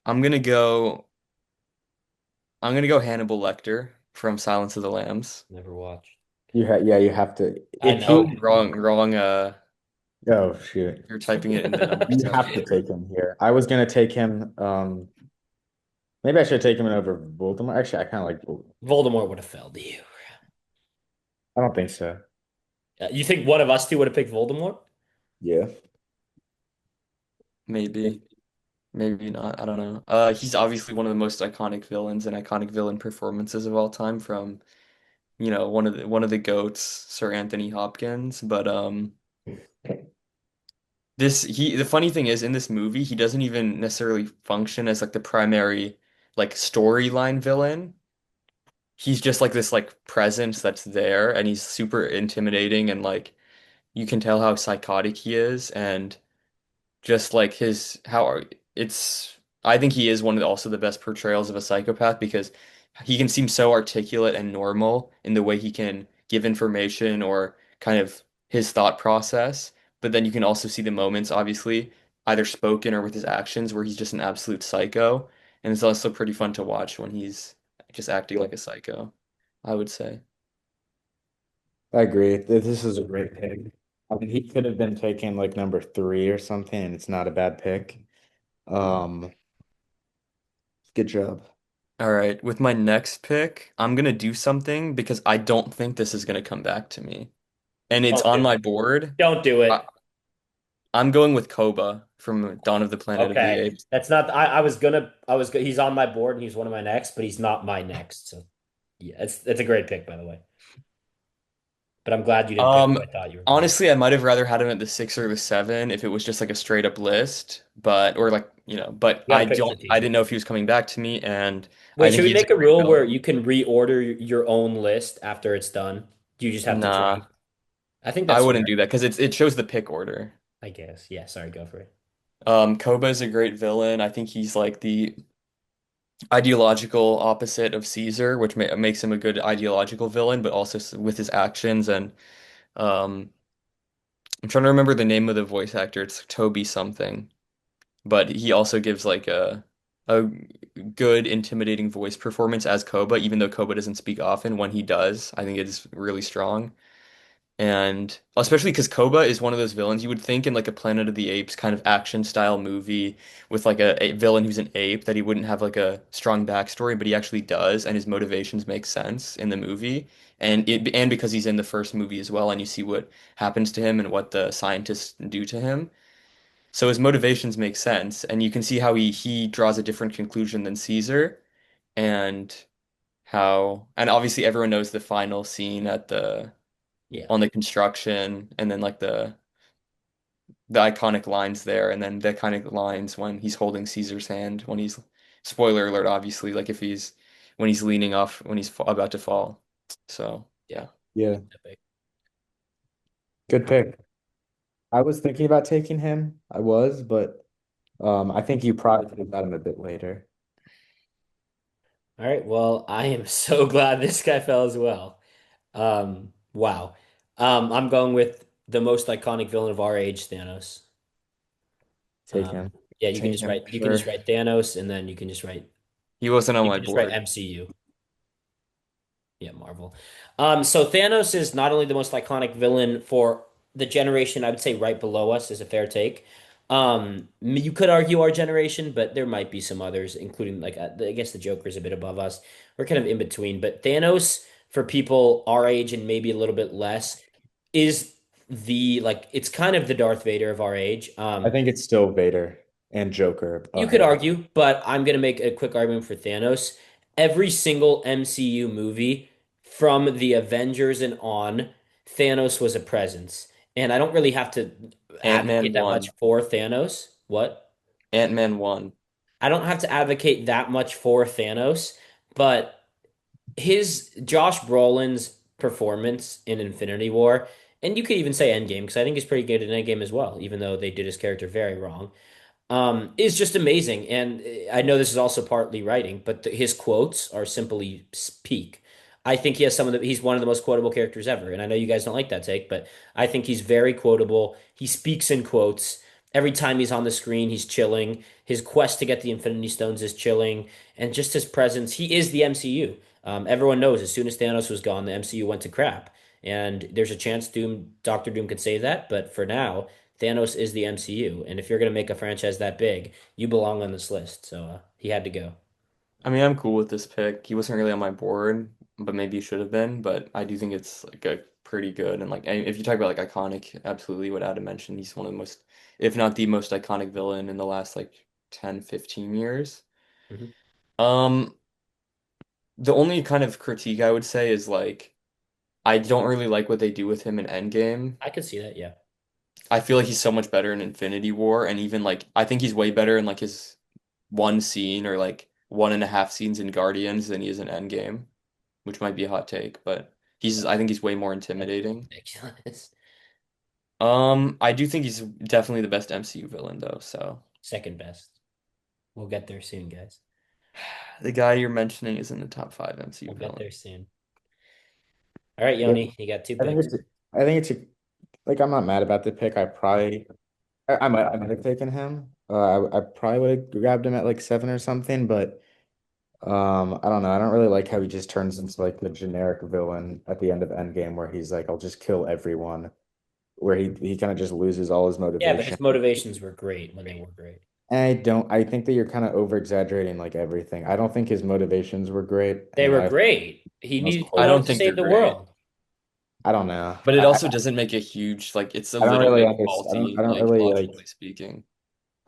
I'm gonna go I'm gonna go Hannibal Lecter from Silence of the Lambs. Never watched. Yeah, you have to. I If know. Oh, he, wrong. oh shoot, You're typing it in the numbers you tab. have to take him here. I was gonna take him. Maybe I should take him over Voldemort. Actually, I kind of like Voldemort. Voldemort would have failed to you. I don't think so. You think one of us two would have picked Voldemort? Yeah. maybe. Maybe not. I don't know. He's obviously one of the most iconic villains and iconic villain performances of all time from, one of the goats, Sir Anthony Hopkins. But the funny thing is in this movie, he doesn't even necessarily function as like the primary like storyline villain. He's just like this like presence that's there and he's super intimidating and like you can tell how psychotic he is and just like his how it's I think he is one of also the best portrayals of a psychopath because he can seem so articulate and normal in the way he can give information or kind of his thought process, but then you can also see the moments obviously either spoken or with his actions where he's just an absolute psycho, and it's also pretty fun to watch when he's just acting like a psycho, I would say. I agree. This is a great pick. I mean, he could have been taken like number three or something, and it's not a bad pick. Um, good job. All right, with my next pick, I'm gonna do something because I don't think this is gonna come back to me. And it's Don't do on my it. board. Don't do I, it. I'm going with Koba from Dawn of the Planet of the Okay. Apes. That's not, he's on my board and he's one of my next, but he's not my next. So yeah, it's a great pick, by the way. But I'm glad you didn't pick Um, who I thought you were going to. Honestly, I might have rather had him at the 6 or the 7 if it was just like a straight up list, but or like, but You got to pick I strategic. didn't know if he was coming back to me, and I Wait, think should we he is a make a great rule where villain. you can reorder your own list after it's done? Do you just have to Nah, draft? I think I that's wouldn't fair. do that because it shows the pick order. I guess. Yeah, sorry, go for it. Koba is a great villain. I think he's like the ideological opposite of Caesar, which makes him a good ideological villain, but also with his actions and um, I'm trying to remember the name of the voice actor. It's Toby something, but he also gives like a good intimidating voice performance as Koba, even though Koba doesn't speak often. When he does, I think it is really strong. And especially because Koba is one of those villains you would think in like a Planet of the Apes kind of action style movie with like a villain who's an ape that he wouldn't have like a strong backstory, but he actually does, and his motivations make sense in the movie. And because he's in the first movie as well, and you see what happens to him and what the scientists do to him. So his motivations make sense, and you can see how he draws a different conclusion than Caesar, and and obviously everyone knows the final scene at the Yeah. on the construction, and then like the iconic lines there, and then the iconic lines when he's holding Caesar's hand when he's spoiler alert, obviously, like if he's when he's leaning off when he's about to fall. So Yeah. yeah, Yeah, Epic. good pick. I was thinking about taking him. I was, but I think you probably could have got him a bit later. All right. Well, I am so glad this guy fell as well. Wow. I'm going with the most iconic villain of our age, Thanos. Take Um, him. yeah, Take him for you can just sure. write Thanos and then he wasn't on you my can just write board. MCU. Yeah, Marvel. So Thanos is not only the most iconic villain for the generation, I would say right below us is a fair take. You could argue our generation, but there might be some others, including like I guess the Joker's a bit above us. We're kind of in between, but Thanos for people our age and maybe a little bit less is the like it's kind of the Darth Vader of our age. I think it's still Vader and Joker You could ahead. argue, but I'm going to make a quick argument for Thanos. Every single MCU movie from the Avengers and on, Thanos was a presence. And I don't really have to Ant-Man advocate that much 1. for Thanos. What? Ant-Man 1. I don't have to advocate that much for Thanos, but his Josh Brolin's performance in Infinity War, and you could even say Endgame, because I think he's pretty good in Endgame as well, even though they did his character very wrong is just amazing. And I know this is also partly writing, but his quotes are simply peak. I think he's one of the most quotable characters ever. And I know you guys don't like that take, but I think he's very quotable. He speaks in quotes. Every time he's on the screen, he's chilling. His quest to get the Infinity Stones is chilling. And just his presence, he is the MCU. Everyone knows as soon as Thanos was gone, the MCU went to crap. And there's a chance Doctor Doom could save that. But for now, Thanos is the MCU, and if you're gonna make a franchise that big, you belong on this list. So he had to go. I mean, I'm cool with this pick. He wasn't really on my board, but maybe he should have been. But I do think it's like a pretty good. And like if you talk about like iconic, absolutely what Adam mentioned, he's one of the most, if not the most iconic villain in the last like 10, 15 years. Hmm. Um, the only kind of critique I would say is like I don't really like what they do with him in Endgame. I could see that. Yeah. I feel like he's so much better in Infinity War, and even like I think he's way better in like his one scene or like one and a half scenes in Guardians than he is in Endgame, which might be a hot take, but I think he's way more That's intimidating. ridiculous. I do think he's definitely the best MCU villain though, so Second best. We'll get there soon, guys. the guy you're mentioning is in the top five MCU We'll get villain. there soon. All right, Yeah, Yoni, you got two I think picks. like I'm not mad about the pick. I might have taken him. I probably would have grabbed him at like 7 or something, but I don't know. I don't really like how he just turns into like the generic villain at the end of Endgame where he's like, I'll just kill everyone, where he kind of just loses all his Yeah, but motivation. his motivations were great when they were great. I think that you're kind of over exaggerating like everything. I don't think his motivations were great, They and were great. He I wanted don't to think they're save the great, world. I don't know. but it also doesn't make a huge like it's a I don't little really bit understand. faulty, I don't like really like. logically speaking.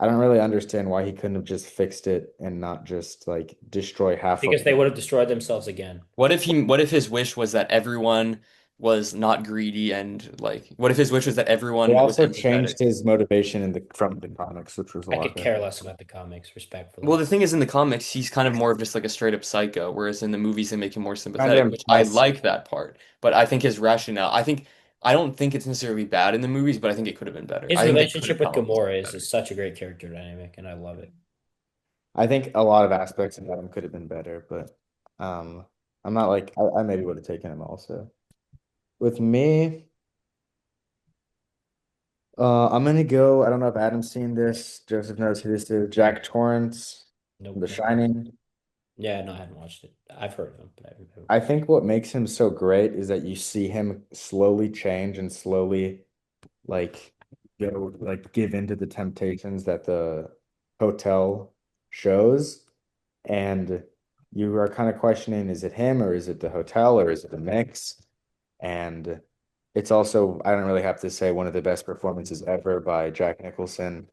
I don't really understand why he couldn't have just fixed it and not just like destroy half Because of they the. would have destroyed themselves again. What if his wish was that everyone was not greedy and like what if his wish was that They everyone was also empathetic? changed his motivation in the from the comics, which was a I lot could better. care less about the comics, Well, respectfully. the thing is, in the comics, he's kind of more of just like a straight up psycho, whereas in the movies, they make him more Kind of sympathetic, which I implies. like that part. But I think his rationale, I don't think it's necessarily bad in the movies, but I think it could have been better. His I think they could have relationship with come up with Gamora something is better. such a great character dynamic, and I love it. I think a lot of aspects of him could have been better, but um, I'm not like I maybe would have taken him also. With me, I'm gonna go. I don't know if Adam's seen this. Joseph knows who this is. Jack Torrance, Nope, The never watched. Shining. Yeah, no, I haven't watched it. I've heard of him, but I've never. I think what makes him so great is that you see him slowly change and slowly like give into the temptations that the hotel shows. And you are kind of questioning, is it him or is it the hotel or is it a mix? And it's also, I don't really have to say one of the best performances ever by Jack Nicholson.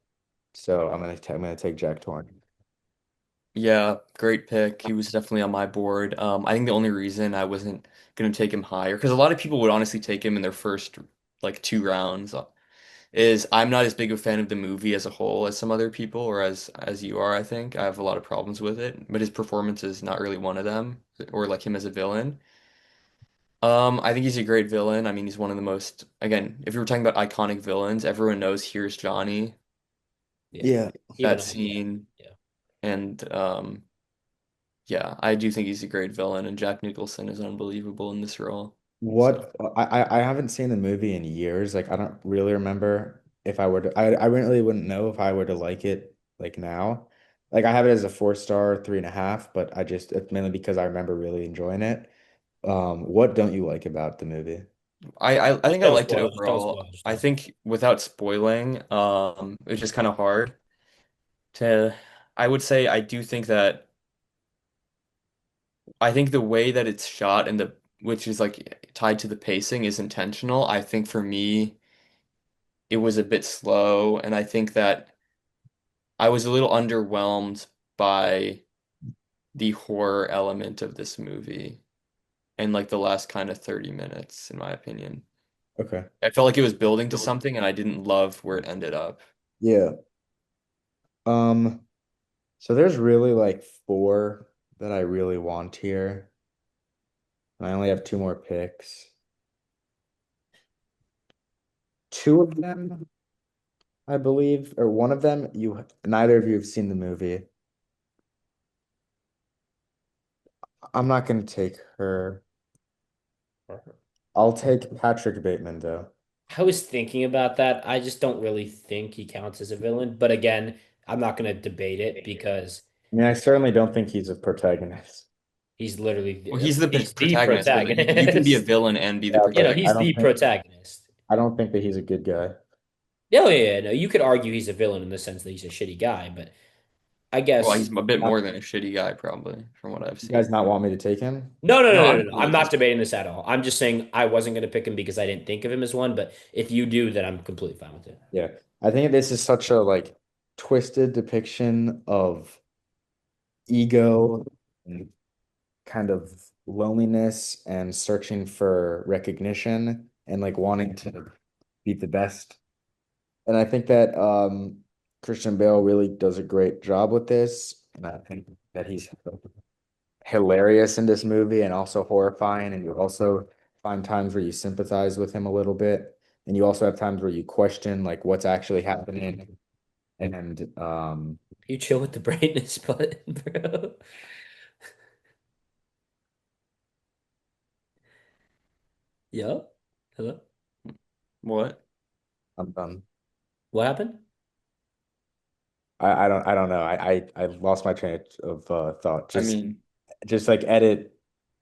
So I'm gonna take Jack Torrance. Yeah, great pick. He was definitely on my board. I think the only reason I wasn't gonna take him higher, because a lot of people would honestly take him in their first like two rounds, is I'm not as big a fan of the movie as a whole as some other people, or as you are, I think. I have a lot of problems with it, but his performance is not really one of them, or like him as a villain. I think he's a great villain. I mean, he's one of the most, again, if you were talking about iconic villains, everyone knows Here's Johnny, Yeah, Yeah. even that I know that. scene, Yeah, and yeah, I do think he's a great villain, and Jack Nicholson is unbelievable in this role. So. I haven't seen the movie in years. Like I don't really remember if I were to I really wouldn't know if I were to like it like now. Like I have it as a 4 star, 3.5, but it's mainly because I remember really enjoying it. What don't you like about the movie? I just think I don't liked it spoil. Just don't overall. spoil. Just I don't spoil. think without spoiling, it's just kind of hard to. I would say I do think that I think the way that it's shot and the which is like tied to the pacing is intentional. I think for me it was a bit slow, and I think that I was a little underwhelmed by the horror element of this movie and like the last kind of 30 minutes, in my opinion. Okay. I felt like it was building to something, and I didn't love where it ended up. Yeah. Um, so there's really like four that I really want here. I only have two more picks. Two of them, I believe, or one of them, neither of you have seen the movie. I'm not gonna take her. I'll take Patrick Bateman though. I was thinking about that. I just don't really think he counts as a villain. But again, I'm not going to debate it because I mean, I certainly don't think he's a protagonist. he's literally Well, he's the he's the protagonist, but like you can be a protagonist. villain and be the Yeah, but He's the protagonist. protagonist. I don't think that he's a good guy. Yeah, yeah, yeah. No, you could argue he's a villain in the sense that he's a shitty guy, but I Well, guess. he's a bit Not, more than a shitty guy, probably, from what I've you guys seen. not want me to take him? No, no, no, No, no, I'm no, no. cool I'm with not this. debating this at all. I'm just saying I wasn't going to pick him because I didn't think of him as one, but if you do, then I'm completely fine with it. Yeah. I think this is such a like twisted depiction of ego and kind of loneliness and searching for recognition and like wanting to be the best. And I think that Christian Bale really does a great job with this. And I think that he's hilarious in this movie and also horrifying. And you also find times where you sympathize with him a little bit. And you also have times where you question like what's actually happening. And You chill with the brightness button, bro. Yup. Hello? What? I'm done. What happened? I don't know. I lost my train of thought. I mean, Just like edit.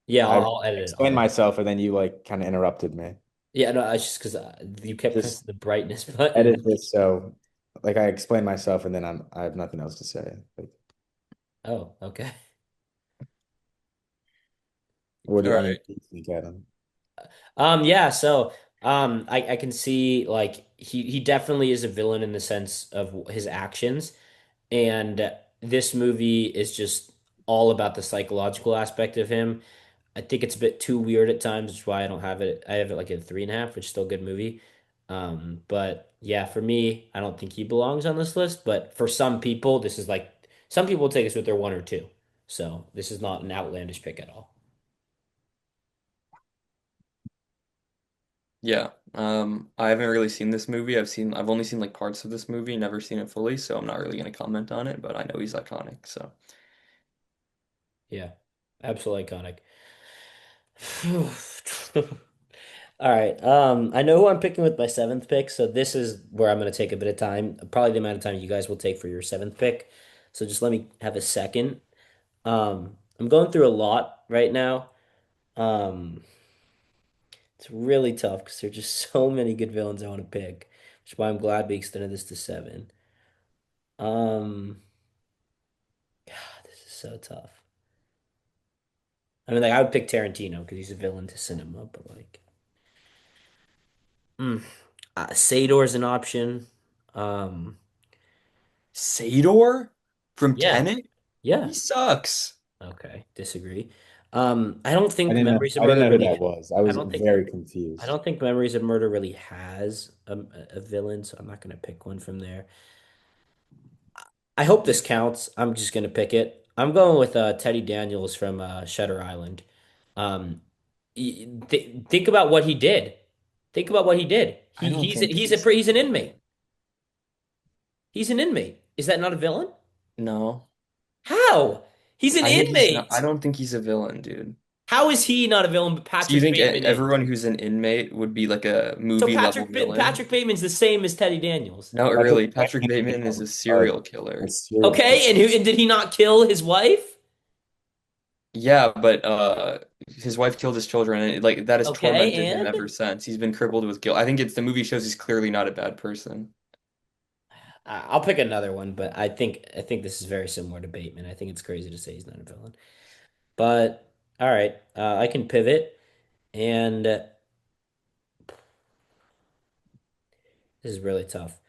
Yeah, I I'll edit it. I'll explained edit it. myself and then you like kind of interrupted me. Yeah, no, it's just because you kept pressing Just the brightness button. edit this so like I explained myself and then I have nothing else to say. Like, Oh, okay. what do all you, right. what do you think, Adam? Yeah, so I can see like he definitely is a villain in the sense of his actions, and this movie is just all about the psychological aspect of him. I think it's a bit too weird at times, which is why I don't have it. I have it like a 3.5, which is still a good movie. But yeah, for me, I don't think he belongs on this list. But for some people, this is like some people take this with their one or two. So this is not an outlandish pick at all. Yeah. I haven't really seen this movie. I've only seen like parts of this movie, never seen it fully, so I'm not really gonna comment on it, but I know he's iconic, so Yeah, absolutely iconic. All right. I know who I'm picking with my seventh pick, so this is where I'm going to take a bit of time, probably the amount of time you guys will take for your seventh pick. So just let me have a second. I'm going through a lot right now. Um, it's really tough because there's just so many good villains I want to pick, which is why I'm glad we extended this to seven. Um, God, this is so tough. I mean, like I would pick Tarantino because he's a villain to cinema, but like, mm, Sador's an option. Um, Sador from yeah, Tenet? yeah. He sucks. Okay, disagree. I don't think Memories of I didn't Murder know who that really. was. I I was don't think. very I confused. don't think Memories of Murder really has a villain, so I'm not gonna pick one from there. I hope this counts. I'm just gonna pick it. I'm going with Teddy Daniels from Shutter Island. Um, think about what he did. Think about what he did. I don't think He's an inmate. He's an inmate. Is that not a villain? no. How? He's an I think he's not I inmate. don't think he's a villain, dude. How is he not a villain, but So you Patrick think Bateman is? everyone who's an inmate would be like a So movie level villain? Patrick Bateman's the same as Teddy Daniels. No, Patrick really. Patrick Bateman is Bateman is a a, serial a killer. serial killer. Okay, and did he not kill his wife? Yeah, but his wife killed his children and like that has Okay, tormented him and ever since. He's been crippled with guilt. I think it's the movie shows he's clearly not a bad person. I'll pick another one, but I think this is very similar to Bateman. I think it's crazy to say he's not a villain. But all right, I can pivot, and this is really tough.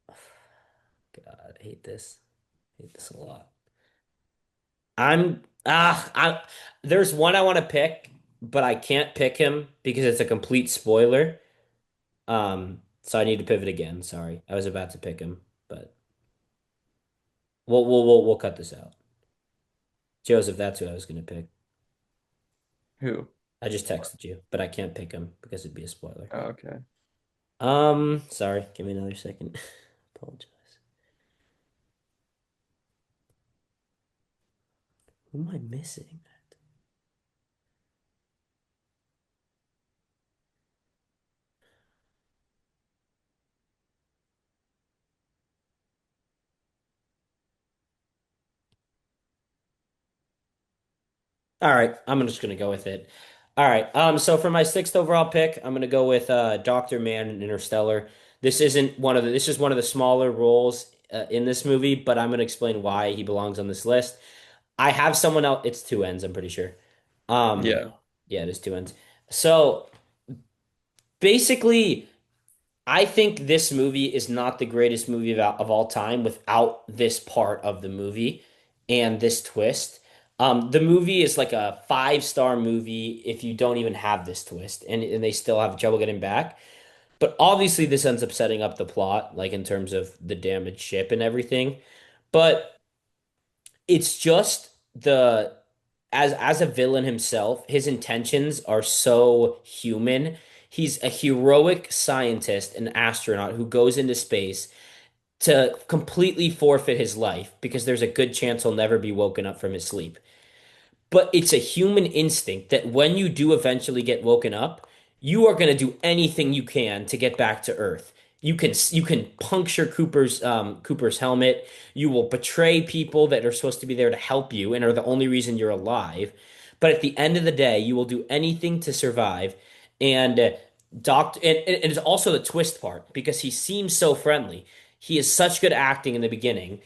God, I hate this. I hate this a lot. I there's one I want to pick, but I can't pick him because it's a complete spoiler. So I need to pivot again. Sorry. I was about to pick him, but we'll cut this out. Joseph, that's who I was gonna pick. Who? I just texted you, but I can't pick him because it'd be a spoiler. Oh, okay. Sorry. Give me another second. Apologize. Who am I missing? All right, I'm just gonna go with it. All right. So for my sixth overall pick, I'm gonna go with Dr. Mann in Interstellar. This isn't one of the this is one of the smaller roles in this movie, but I'm going to explain why he belongs on this list. I have someone else. It's two ends, I'm pretty sure. Um, Yeah. yeah, it is two ends. So basically, I think this movie is not the greatest movie of all time without this part of the movie and this twist. The movie is like a five-star movie if you don't even have this twist, and they still have trouble getting back. But obviously, this ends up setting up the plot, like in terms of the damaged ship and everything. But it's just the as a villain himself, his intentions are so human. He's a heroic scientist, an astronaut who goes into space to completely forfeit his life because there's a good chance he'll never be woken up from his sleep. But it's a human instinct that when you do eventually get woken up, you are going to do anything you can to get back to Earth. You can puncture Cooper's helmet. You will betray people that are supposed to be there to help you and are the only reason you're alive. But at the end of the day, you will do anything to survive. And and it's also the twist part because he seems so friendly. He is such good acting in the beginning.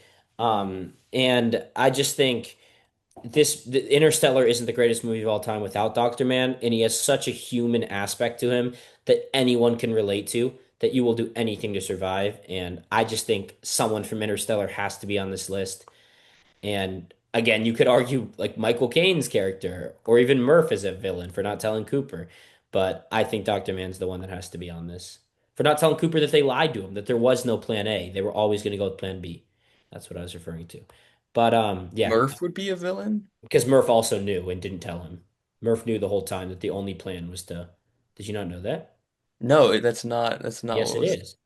And I just think the Interstellar isn't the greatest movie of all time without Dr. Man, and he has such a human aspect to him that anyone can relate to, that you will do anything to survive. And I just think someone from Interstellar has to be on this list. And again, you could argue like Michael Caine's character or even Murph as a villain for not telling Cooper. But I think Dr. Man's the one that has to be on this. For not telling Cooper that they lied to him, that there was no plan A. They were always going to go with plan B. That's what I was referring to. But yeah, Murph would be a villain? because Murph also knew and didn't tell him. Murph knew the whole time that the only plan was to. Did you not know that? No, that's not Yes, what it was. is.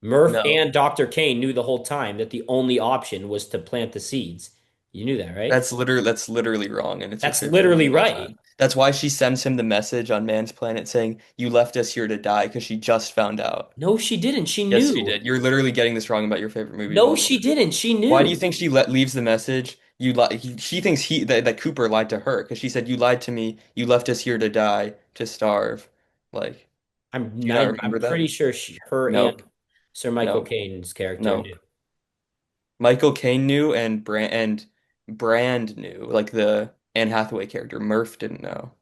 Murph No. and Dr. Kane knew the whole time that the only option was to plant the seeds. You knew that, right? That's literally wrong, and it's your That's favorite movie literally of all right. time. That's why she sends him the message on Man's Planet saying, "You left us here to die," because she just found out. No, she didn't. She Yes, she knew. did. You're literally getting this wrong about your favorite movie of No, all she time. didn't. She Why do you knew. think she leaves the message? She thinks that Cooper lied to her because she said, "You lied to me. You left us here to die, to starve." Like, do you not I'm remember pretty that? sure her and Nope. Sir Michael Nope. Caine's character Nope. knew. Michael Caine knew and Brand knew, like the Anne Hathaway character. Murph didn't know.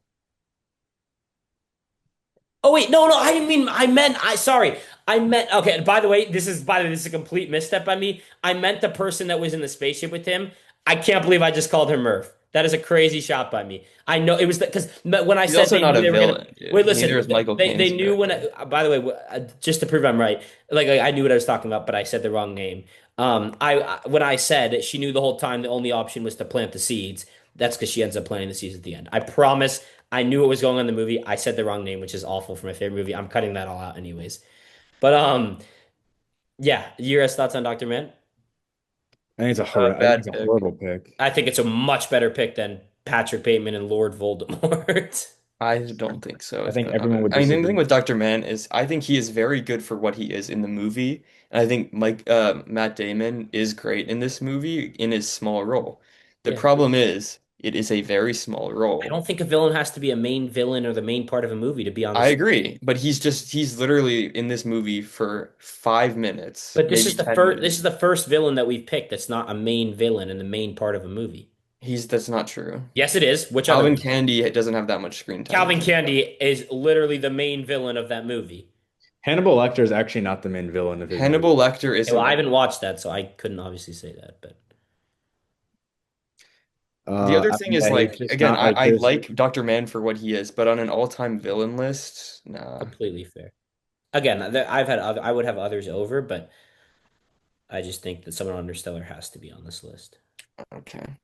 Oh wait, no, no, I didn't mean I meant I sorry. I meant okay, this is a complete misstep by me. I meant the person that was in the spaceship with him. I can't believe I just called her Murph. That is a crazy shot by me. I know it was because when I He's said also they not knew a they were gonna villain, wait, dude. Neither listen, is Michael they Caine's knew when character. by the way, just to prove I'm right, like I knew what I was talking about, but I said the wrong name. When I said she knew the whole time the only option was to plant the seeds, that's because she ends up planting the seeds at the end. I promise I knew what was going on in the movie. I said the wrong name, which is awful for my favorite movie. I'm cutting that all out anyways. But yeah, your guys' thoughts on Dr. Man? I think Bad it's a pick. horrible pick. I think it's a much better pick than Patrick Bateman and Lord Voldemort. I don't think so. I think everyone would I mean, the thing disagree. with Dr. Mann is I think he is very good for what he is in the movie. And I think Matt Damon is great in this movie in his small role. The Yeah. problem is it is a very small I role. don't think a villain has to be a main villain or the main part of a movie to be on I this. agree, but he's literally in this movie for 5 minutes, But maybe 10 this minutes. is the first villain that we've picked that's not a main villain and the main part of a movie. That's not true. Yes, it is. Which other Calvin one? Candy doesn't have that much screen time Calvin as a villain. Candy is literally the main villain of that movie. Hannibal Lecter is actually not the main villain of his movie. Hannibal Lecter Okay, well, isn't I a haven't watched that, so I couldn't obviously say that. But The other I thing mean, is yeah, he's like just again, not like I there's like Dr. Mann for what he is, but on an all-time villain list, nah. completely fair. Again, I would have others over, but I just think that someone on Interstellar has to be on this list. Okay.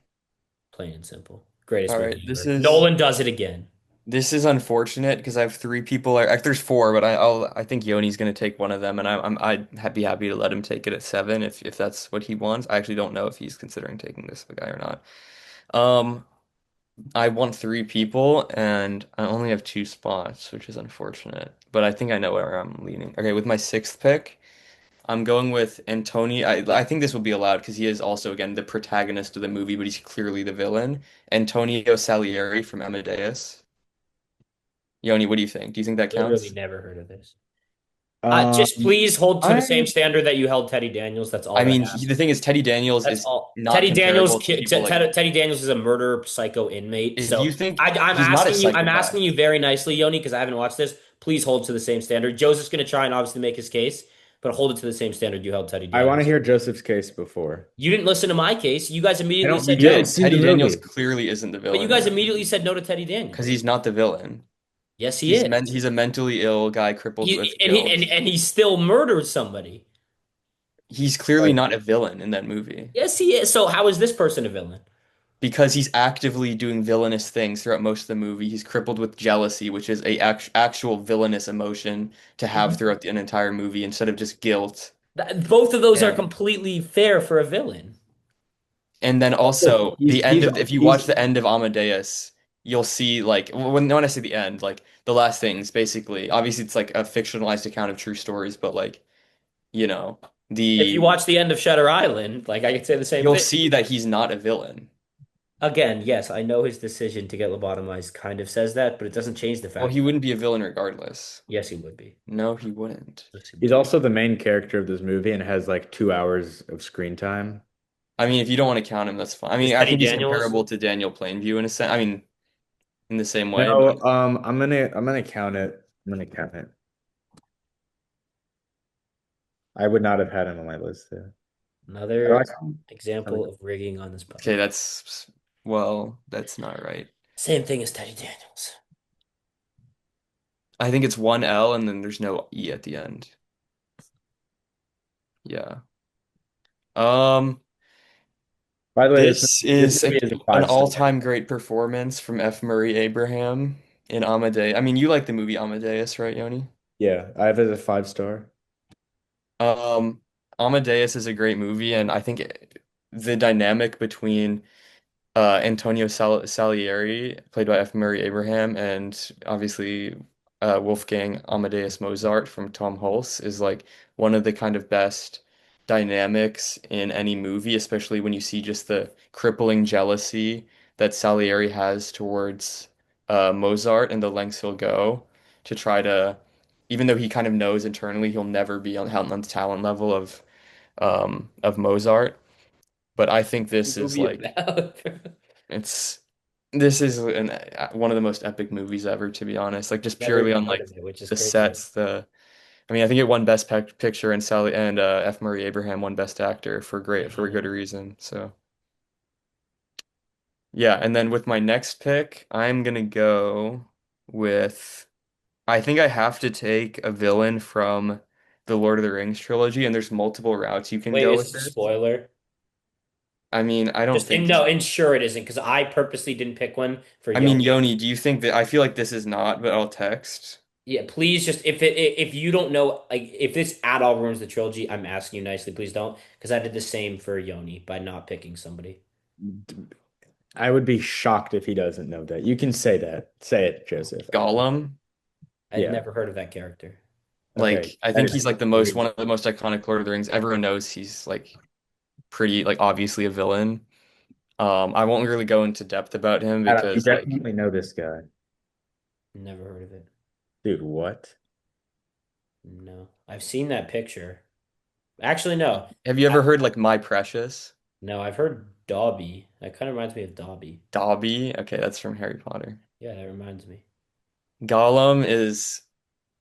Plain and simple. Greatest All right. movie This ever. is Nolan does it again. this is unfortunate because I have three people. There's four, but I think Yoni's gonna take one of them, and I'd be happy to let him take it at seven if that's what he wants. I actually don't know if he's considering taking this guy or not. Um, I want three people, and I only have two spots, which is unfortunate. But I think I know where I'm leaning. Okay, with my sixth pick. I'm going with Antonio. I think this will be allowed because he is also, again, the protagonist of the movie, but he's clearly the villain. Antonio Salieri from Amadeus. Yoni, what do you think? Do you think that Literally counts? never heard of this. Just Um, please hold to the same I standard that you held Teddy Daniels. That's I all that mean, I ask. the thing is, Teddy Daniels That's is all. not comparable to people like. Teddy Daniels is a murder psycho inmate. If So you think he's not a I'm asking psychopath, you very nicely, Yoni, because I haven't watched this. Please hold to the same standard. Joseph's going to try and obviously make his case, but hold it to the same standard you held Teddy I want to Daniels. hear Joseph's case before. You didn't listen to my case. You guys I immediately don't. said you You haven't no. did. seen the Teddy Daniels movie. clearly isn't the But you villain in guys that immediately movie said no to Teddy because Daniels. he's not the villain. Yes, he is. He's a mentally ill guy crippled with guilt. And he still murdered somebody. He's clearly Like, not a villain in that movie Yes, he is. So how is this person a villain? because he's actively doing villainous things throughout most of the movie. He's crippled with jealousy, which is a actual villainous emotion to have Mhm. throughout an entire movie instead of just guilt. Both of those are And completely fair for a villain. and then also, also the end of if you watch he's the end of Amadeus, you'll see like when I say the end, like the last things basically. Obviously, it's like a fictionalized account of true stories, but like you know If you the watch the end of Shutter Island, like I could say the same you'll thing. see that he's not a villain. Again, yes, I know his decision to get lobotomized kind of says that, but it doesn't change the Well, fact. he wouldn't be a villain regardless. Yes, he would be. No, he wouldn't. Yes, he he's would. also the main character of this movie and has like 2 hours of screen time. I mean, if you don't want to count him, that's fine. I Is mean, I Teddy think he's Daniels comparable to Daniel Plainview in a sense. I mean, in the same way, but No, I'm gonna count it. I'm gonna count it. I would not have had him on my list there. How do I another count? example of rigging on this okay, podcast? that's well, that's not right. Same thing as Teddy Daniels. I think it's one L and then there's no E at the end. Yeah. Um, By the way, this this is movie is a an 5 star. all-time great performance from F. Murray Abraham in Amadeus. I mean, you like the movie Amadeus, right, Yoni? Yeah, I have it as a 5 star. Um, Amadeus is a great movie, and I think the dynamic between Antonio Salieri, played by F. Murray Abraham, and obviously Wolfgang Amadeus Mozart from Tom Hulce is like one of the kind of best dynamics in any movie, especially when you see just the crippling jealousy that Salieri has towards Mozart and the lengths he'll go to try to, even though he kind of knows internally he'll never be on the talent level of Mozart. But I think this is Movie like about. it's this is one of the most epic movies ever, to be honest. Like just Never purely even on heard like of it, which is the crazy. sets, the I mean, I think it won Best Picture and Sally and F. Murray Abraham won Best Actor for a good Mhm. reason. So yeah, and then with my next pick, I'm gonna go with I think I have to take a villain from the Lord of the Rings trilogy, and there's multiple routes you can Wait, go is with this a this. spoiler? I mean, I don't Just and think no, ensure it isn't because I purposely didn't pick one for I mean, Yoni. Yoni, do you think that I feel like this is not, but I'll text. Yeah, please just if you don't know like if this at all ruins the trilogy, I'm asking you nicely, please don't because I did the same for Yoni by not picking somebody. I would be shocked if he doesn't know that. You can say that. Say it, Joseph. Gollum. I'd Yeah. never heard of that character. Okay. Like I That think is he's like the most crazy. one of the most iconic Lord of the Rings. Everyone knows he's like pretty like obviously a villain. I won't really go into depth about him Adam, you because like definitely know this guy. Never heard of it. Dude, what? No, I've seen that picture. Actually, no. have you I, ever heard like My Precious? no, I've heard Dobby. That kind of reminds me of Dobby. Dobby? Okay, that's from Harry Potter. Yeah, that reminds me. Gollum is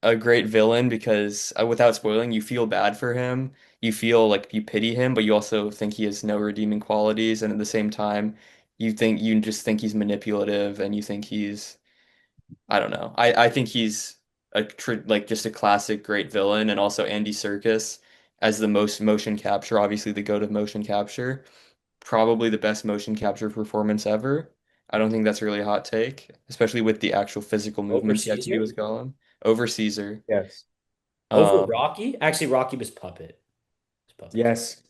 a great villain because without spoiling, you feel bad for him. You feel like you pity him, but you also think he has no redeeming qualities, and at the same time, you just think he's manipulative and you think he's I don't know. I think he's like just a classic great villain, and also Andy Serkis as the most motion capture, obviously the goat of motion capture, probably the best motion capture performance ever. I don't think that's really a hot take, especially with the actual physical Over movements he had to do Caesar? as Gollum. Over Caesar. Yes. Over Um, Rocky? Actually, Rocky was puppet. It's puppet. Yes,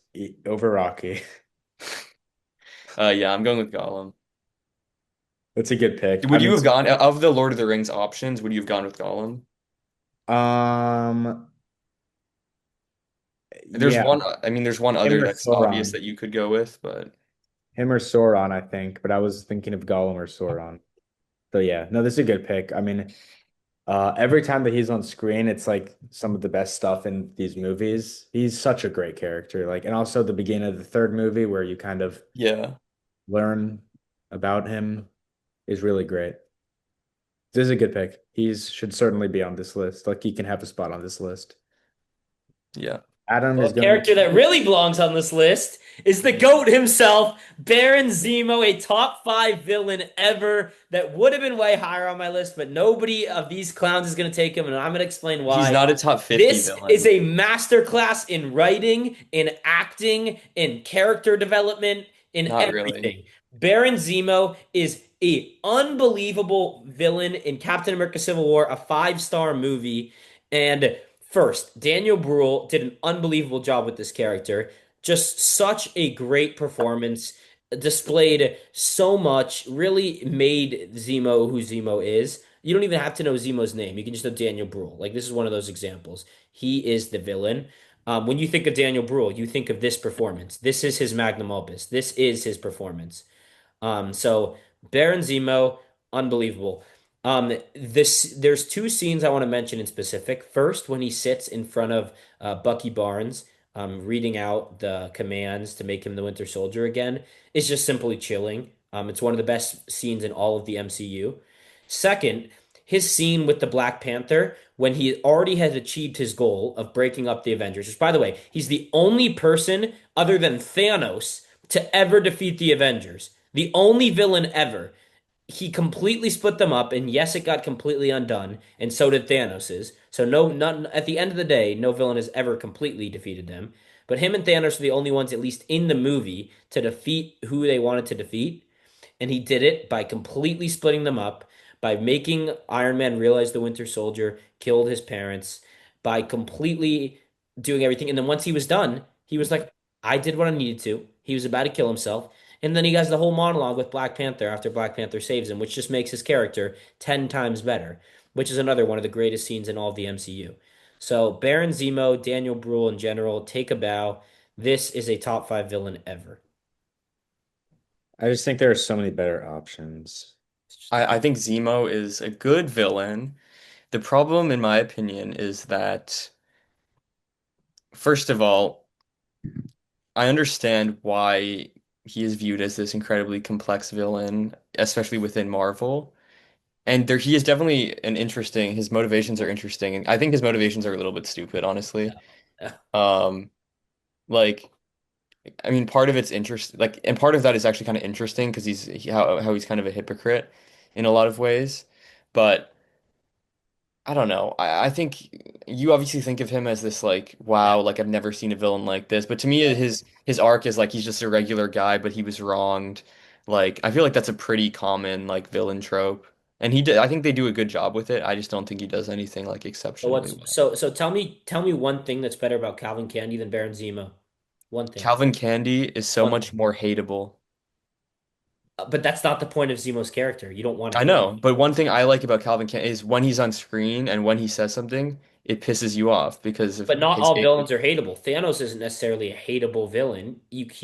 over Rocky. yeah, I'm going with Gollum. That's a good pick. I Would you mean, have gone of the Lord of the Rings options? Would you have gone with Gollum? um, There's yeah, one. I mean, there's one him other or that's obvious Sauron. that you could go with, but Him or Sauron, I think, but I was thinking of Gollum or Sauron. So yeah, no, this is a good pick. I mean, Every time that he's on screen, it's like some of the best stuff in these movies. He's such a great character. Like, and also the beginning of the third movie where you kind of Yeah. learn about him is really great. This is a good pick. He's should certainly be on this list. Like he can have a spot on this list. Yeah. Adam Well, is a going. character that really belongs on this list is the GOAT himself, Baron Zemo, a top five villain ever that would have been way higher on my list, but nobody of these clowns is going to take him, and I'm going to explain He's why. not a top 50 This is villain. a masterclass in writing, in acting, in character development, in Not really. everything. Baron Zemo is a unbelievable villain in Captain America Civil War, a five-star movie. And first, Daniel Bruhl did an unbelievable job with this character. Just such a great performance. Displayed so much, really made Zemo who Zemo is. You don't even have to know Zemo's name. You can just know Daniel Bruhl. Like this is one of those examples. He is the villain. When you think of Daniel Bruhl, you think of this performance. This is his magnum opus. This is his performance. Baron Zemo, unbelievable. There's two scenes I want to mention in specific. First, when he sits in front of Bucky Barnes, reading out the commands to make him the Winter Soldier again, is just simply chilling. It's one of the best scenes in all of the MCU. Second, his scene with the Black Panther when he already has achieved his goal of breaking up the Avengers, which, by the way, he's the only person other than Thanos to ever defeat the Avengers. The only villain ever. He completely split them up, and yes, it got completely undone, and so did Thanos's. So no, none at the end of the day, no villain has ever completely defeated them. But him and Thanos are the only ones, at least in the movie, to defeat who they wanted to defeat. And he did it by completely splitting them up, by making Iron Man realize the Winter Soldier killed his parents, by completely doing everything. And then once he was done, he was like, I did what I needed to. He was about to kill himself. And then he has the whole monologue with Black Panther after Black Panther saves him, which just makes his character 10 times better, which is another one of the greatest scenes in all of the MCU. So, Baron Zemo, Daniel Bruhl in general, take a bow. This is a top five villain ever. I just think there are so many better options. I think Zemo is a good villain. The problem, in my opinion, is that, first of all, I understand why he is viewed as this incredibly complex villain, especially within Marvel. And there, he is definitely an interesting, his motivations are interesting. And I think his motivations are a little bit stupid, honestly. Um, like, I mean, part of it's interest, like, and part of that is actually kind of interesting because how he's kind of a hypocrite in a lot of ways. But I don't know. I think you obviously think of him as this like, Yeah. wow, like I've never seen a villain like this. But to me, his arc is like he's just a regular guy, but he was wronged. Like I feel like that's a pretty common like villain trope. And he did, I think they do a good job with it. I just don't think he does anything like So exceptionally what's well. so tell me one thing that's better about Calvin Candy than Baron Zemo. One thing. Calvin Candy is so One much thing. more hateable. But that's not the point of Zemo's character. You don't want to I hate him. know, but one thing I like about Calvin Candy is when he's on screen and when he says something, it pisses you off because of But not his all hate. villains are hateable. Thanos isn't necessarily a hateable villain.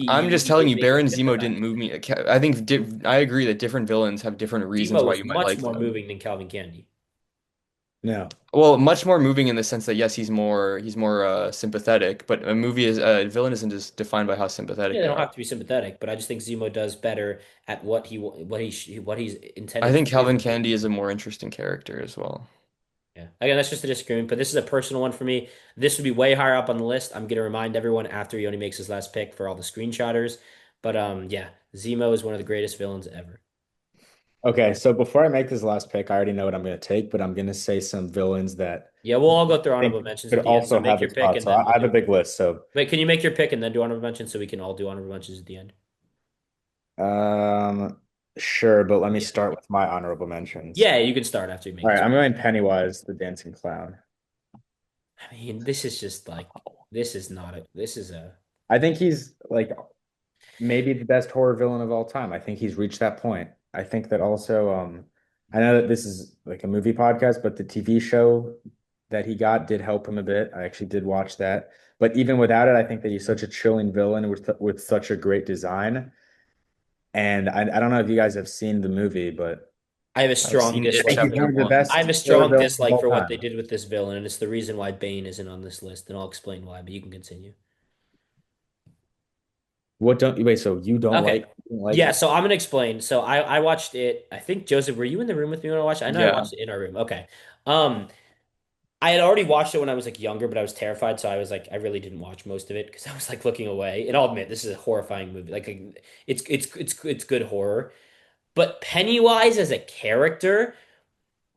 I'm just They telling you, make you Baron Zemo sympathize didn't with move him. me. I think I agree that different villains have different reasons Zemo why is you might much like more them. moving than Calvin Candy. No. Well, much more moving in the sense that yes, he's more sympathetic, but a villain isn't just defined by how sympathetic Yeah, they they don't are. have to be sympathetic, but I just think Zemo does better at what he's I intended to think do. Calvin Candy is a more interesting character as well. Yeah. Again, that's just a disagreement, but this is a personal one for me. This would be way higher up on the list. I'm gonna remind everyone after he only makes his last pick for all the screenshotters. But yeah, Zemo is one of the greatest villains ever. Okay, so before I make this last pick, I already know what I'm going to take, but I'm going to say some villains that Yeah, we'll all go through I think honorable mentions could at the end. So also make have a your pick spot. and So then I we'll have a do. big list. So Wait, can you make your pick and then do honorable mentions so we can all do honorable mentions at the end? um sure, but let me Yeah. start with my honorable mentions. Yeah, you can start after you All make right, yours. I'm going Pennywise, the dancing clown. I mean, this is just like this is not a this is a I think he's like maybe the best horror villain of all time. I think he's reached that point. I think that also, I know that this is like a movie podcast, but the TV show that he got did help him a bit. I actually did watch that. But even without it, I think that he's such a chilling villain with such a great design. And I don't know if you guys have seen the movie, but I have a I've strong seen it Like dislike he's for chapter one of the I one. have best a horror strong villains of dislike all for what they time. did with this villain, and it's the reason why Bane isn't on this list, and I'll explain why, but you can continue. What don't you wait? So Okay. you don't like Yeah, it? so I'm gonna explain. So I watched it. I think Joseph, were you in the room with me when I watched it? I know I Yeah. watched it in our room. Okay. Um, I had already watched it when I was like younger, but I was terrified, so I was like, I really didn't watch most of it because I was like looking away. And I'll admit, this is a horrifying movie. It's good horror, but Pennywise as a character,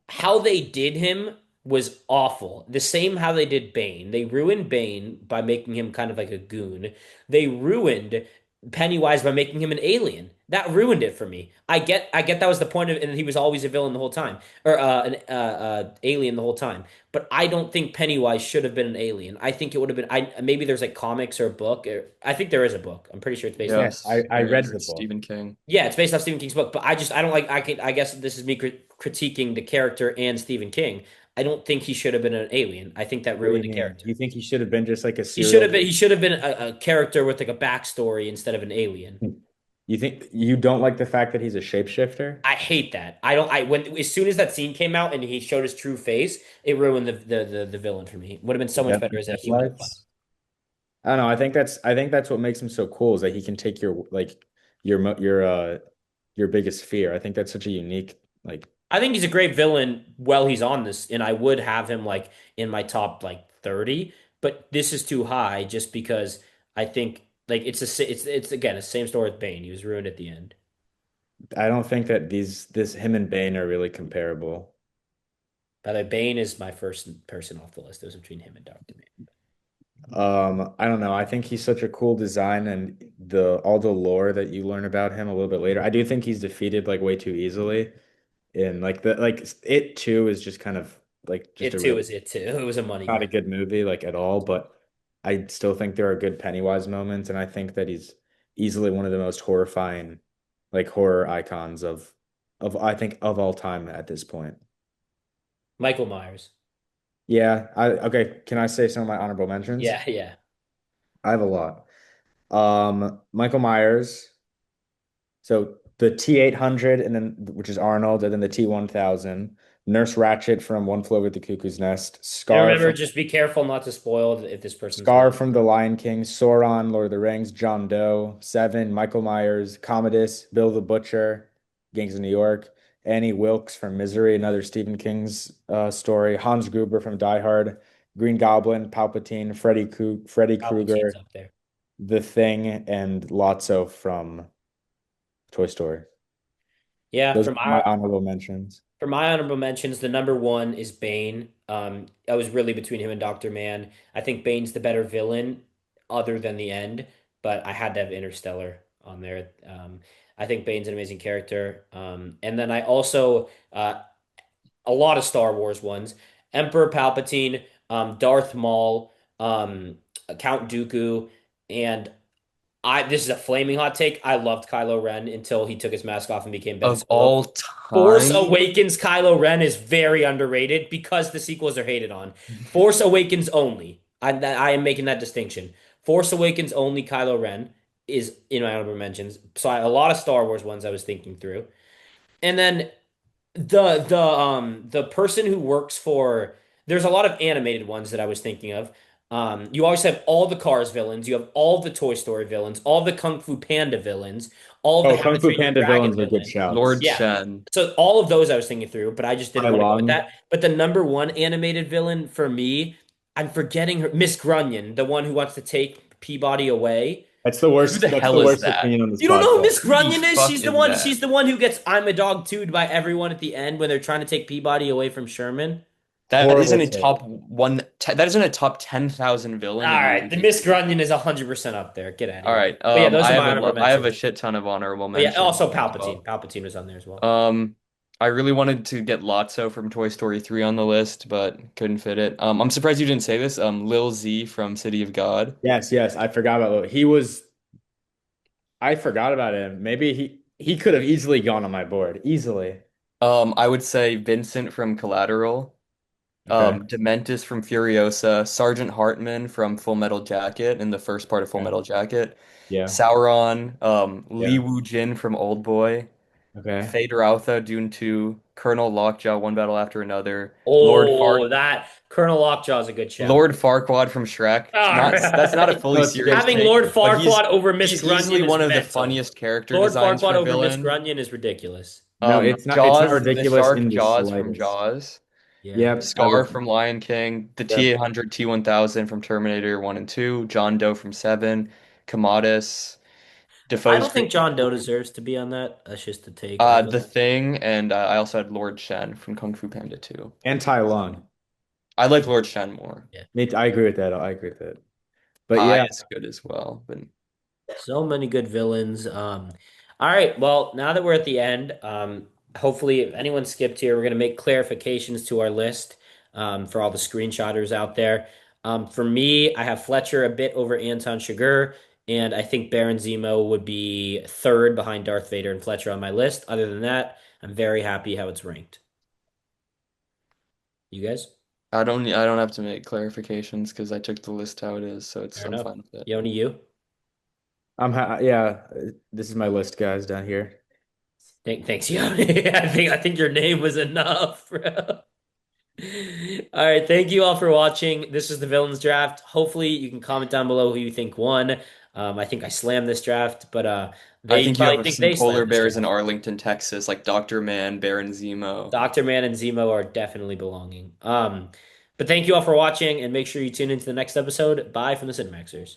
how they did him was awful. The same how they did Bane. They ruined Bane by making him kind of like a goon. They ruined Pennywise by making him an alien. That ruined it for me. I get that was the point of, and he was always a villain the whole time, or an alien the whole time. But I don't think Pennywise should have been an alien. I think it would have been. I maybe there's like comics or a book. I think there is a book. I'm pretty sure it's based off. Yes, Yes, I there read is. the It's book. Stephen King. Yeah, it's based off Stephen King's book, but I don't like I guess this is me critiquing the character and Stephen King. I don't think he should have been an alien. I think that What do ruined you the mean? character. You think he should have been just like a He should serial have been killer? he should have been a character with like a backstory instead of an alien. You think you don't like the fact that he's a shapeshifter? I hate that. I don't I when as soon as that scene came out and he showed his true face, it ruined the villain for me. It would have been so much better Deadly as a human clown. headlights? I don't know. I think that's what makes him so cool is that he can take your like your biggest fear. I think that's such a unique like I think he's a great villain while he's on this, and I would have him like in my top like 30, but this is too high just because I think like it's again, it's the same story with Bane. He was ruined at the end. I don't think that these this him and Bane are really comparable. By the way, Bane is my first person off the list. It was between him and Dr. Man. I don't know. I think he's such a cool design and the all the lore that you learn about him a little bit later. I do think he's defeated like way too easily. And like the like it too is just kind of like just It a too really is it too. It was a money not a grab. good movie like at all, but I still think there are good Pennywise moments, and I think that he's easily one of the most horrifying like horror icons of I think of all time at this point. Michael Myers. Yeah, I okay, can I say some of my honorable mentions? Yeah, yeah. I have a lot. Michael Myers, so the T-800 and then which is Arnold, and then the T-1000, Nurse Ratched from One Flew Over the Cuckoo's Nest, And remember, just be careful not to spoil if this person's Scar name. from The Lion King, Sauron, Lord of the Rings, John Doe, Seven, Michael Myers, Commodus, Bill the Butcher, Gangs of New York, Annie Wilkes from Misery, another Stephen King's story, Hans Gruber from Die Hard, Green Goblin, Palpatine, Freddy Palpatine's Krueger, up there. The Thing, and Lotso from Toy Story. Yeah, Those are my honorable mentions. for my honorable mentions, the number one is Bane. I was really between him and Dr. Man. I think Bane's the better villain, other than the end, but I had to have Interstellar on there. I think Bane's an amazing character. And then I also a lot of Star Wars ones: Emperor Palpatine, Darth Maul, Count Dooku, and this is a flaming hot take. I loved Kylo Ren until he took his mask off and became Ben Of Solo. all Force time, Awakens Kylo Ren is very underrated because the sequels are hated on. Force Awakens only. I am making that distinction. Force Awakens only Kylo Ren is in my honorable mentions. So a lot of Star Wars ones I was thinking through. And then the person who works for there's a lot of animated ones that I was thinking of. You always have all the Cars villains, you have all the Toy Story villains, all the Kung Fu Panda villains, all the Oh, How Kung to Fu Train Your Panda Dragon villains are good villains. shouts. Lord Yeah. Shen. So all of those I was thinking through, but I just didn't Tai want to go with Lung. that. But the number one animated villain for me, I'm forgetting her, Miss Grunion, the one who wants to take Peabody away. That's the Who worst. the That's hell the is worst that? opinion on this You don't know who podcast. Miss Who the Grunion is? fuck is that? She's the one who gets I'm a dog too'd by everyone at the end when they're trying to take Peabody away from Sherman. That isn't Horrible a take. top one. That isn't a top 10,000 All villain in right, movie the Miss history. Grunion is 100% up there. Get out of All here. right. But yeah, those are my honorable I have a mentions. shit ton of honorable But yeah, mentions also as Palpatine. well. Palpatine was on there as well. Um, I really wanted to get Lotso from Toy Story 3 on the list, but couldn't fit it. I'm surprised you didn't say this. Lil Z from City of God. Yes, yes, I forgot about He was. I forgot about him. Maybe he could have easily gone on my board. Easily. I would say Vincent from Collateral. Okay. Dementis from Furiosa, Sergeant Hartman from Full Metal Jacket in the first part of Full Okay. Metal Jacket, Yeah. Sauron, Lee Yeah. Woo Jin from Old Boy, Okay. Feyd-Rautha, Dune 2, Colonel Lockjaw, One Battle After Another, Oh, that Colonel Lockjaw is a good shout. Lord Farquaad from Shrek. All Not that's not a right. fully No, it's a serious good. Having take, Lord but Farquaad over Miss he's easily Grunion is one of the mental. funniest character Lord designs Farquaad for over Miss villain. Grunion is ridiculous. No, it's not. It's not Jaws, the ridiculous shark in the Jaws from slightest. Jaws, Yeah. Yep, I Scar would. from Lion King, the Yep. T-800, T-1000 from Terminator 1 and 2, John Doe from 7, Commodus, I Defoe's don't think Grinning John Doe Wolf, deserves to be on that. That's just a take. I The really, Thing, and I also had Lord Shen from Kung Fu Panda 2. And Tai Lung. I like Lord Shen more. yeah. I agree with that. I agree with that. But Pi yeah, is good as well, but So many good villains. All right. Well, now that we're at the end, hopefully, if anyone skipped here, we're going to make clarifications to our list for all the screenshotters out there. For me, I have Fletcher a bit over Anton Chigurh, and I think Baron Zemo would be third behind Darth Vader and Fletcher on my list. Other than that, I'm very happy how it's ranked. You guys? I don't have to make clarifications because I took the list how it is, so Fair I'm enough. fine with it. Yoni, you? yeah, this is my list, guys, down here. Thanks, Yoni. I think your name was enough, bro. All right, thank you all for watching. This is the Villains Draft. Hopefully, you can comment down below who you think won. I think I slammed this draft, but I they think you probably have think some they polar slammed this bears in draft. Arlington, Texas, like Dr. Man, Baron Zemo. Dr. Man and Zemo are definitely belonging. But thank you all for watching, and make sure you tune into the next episode. Bye from the Cinemaxxers.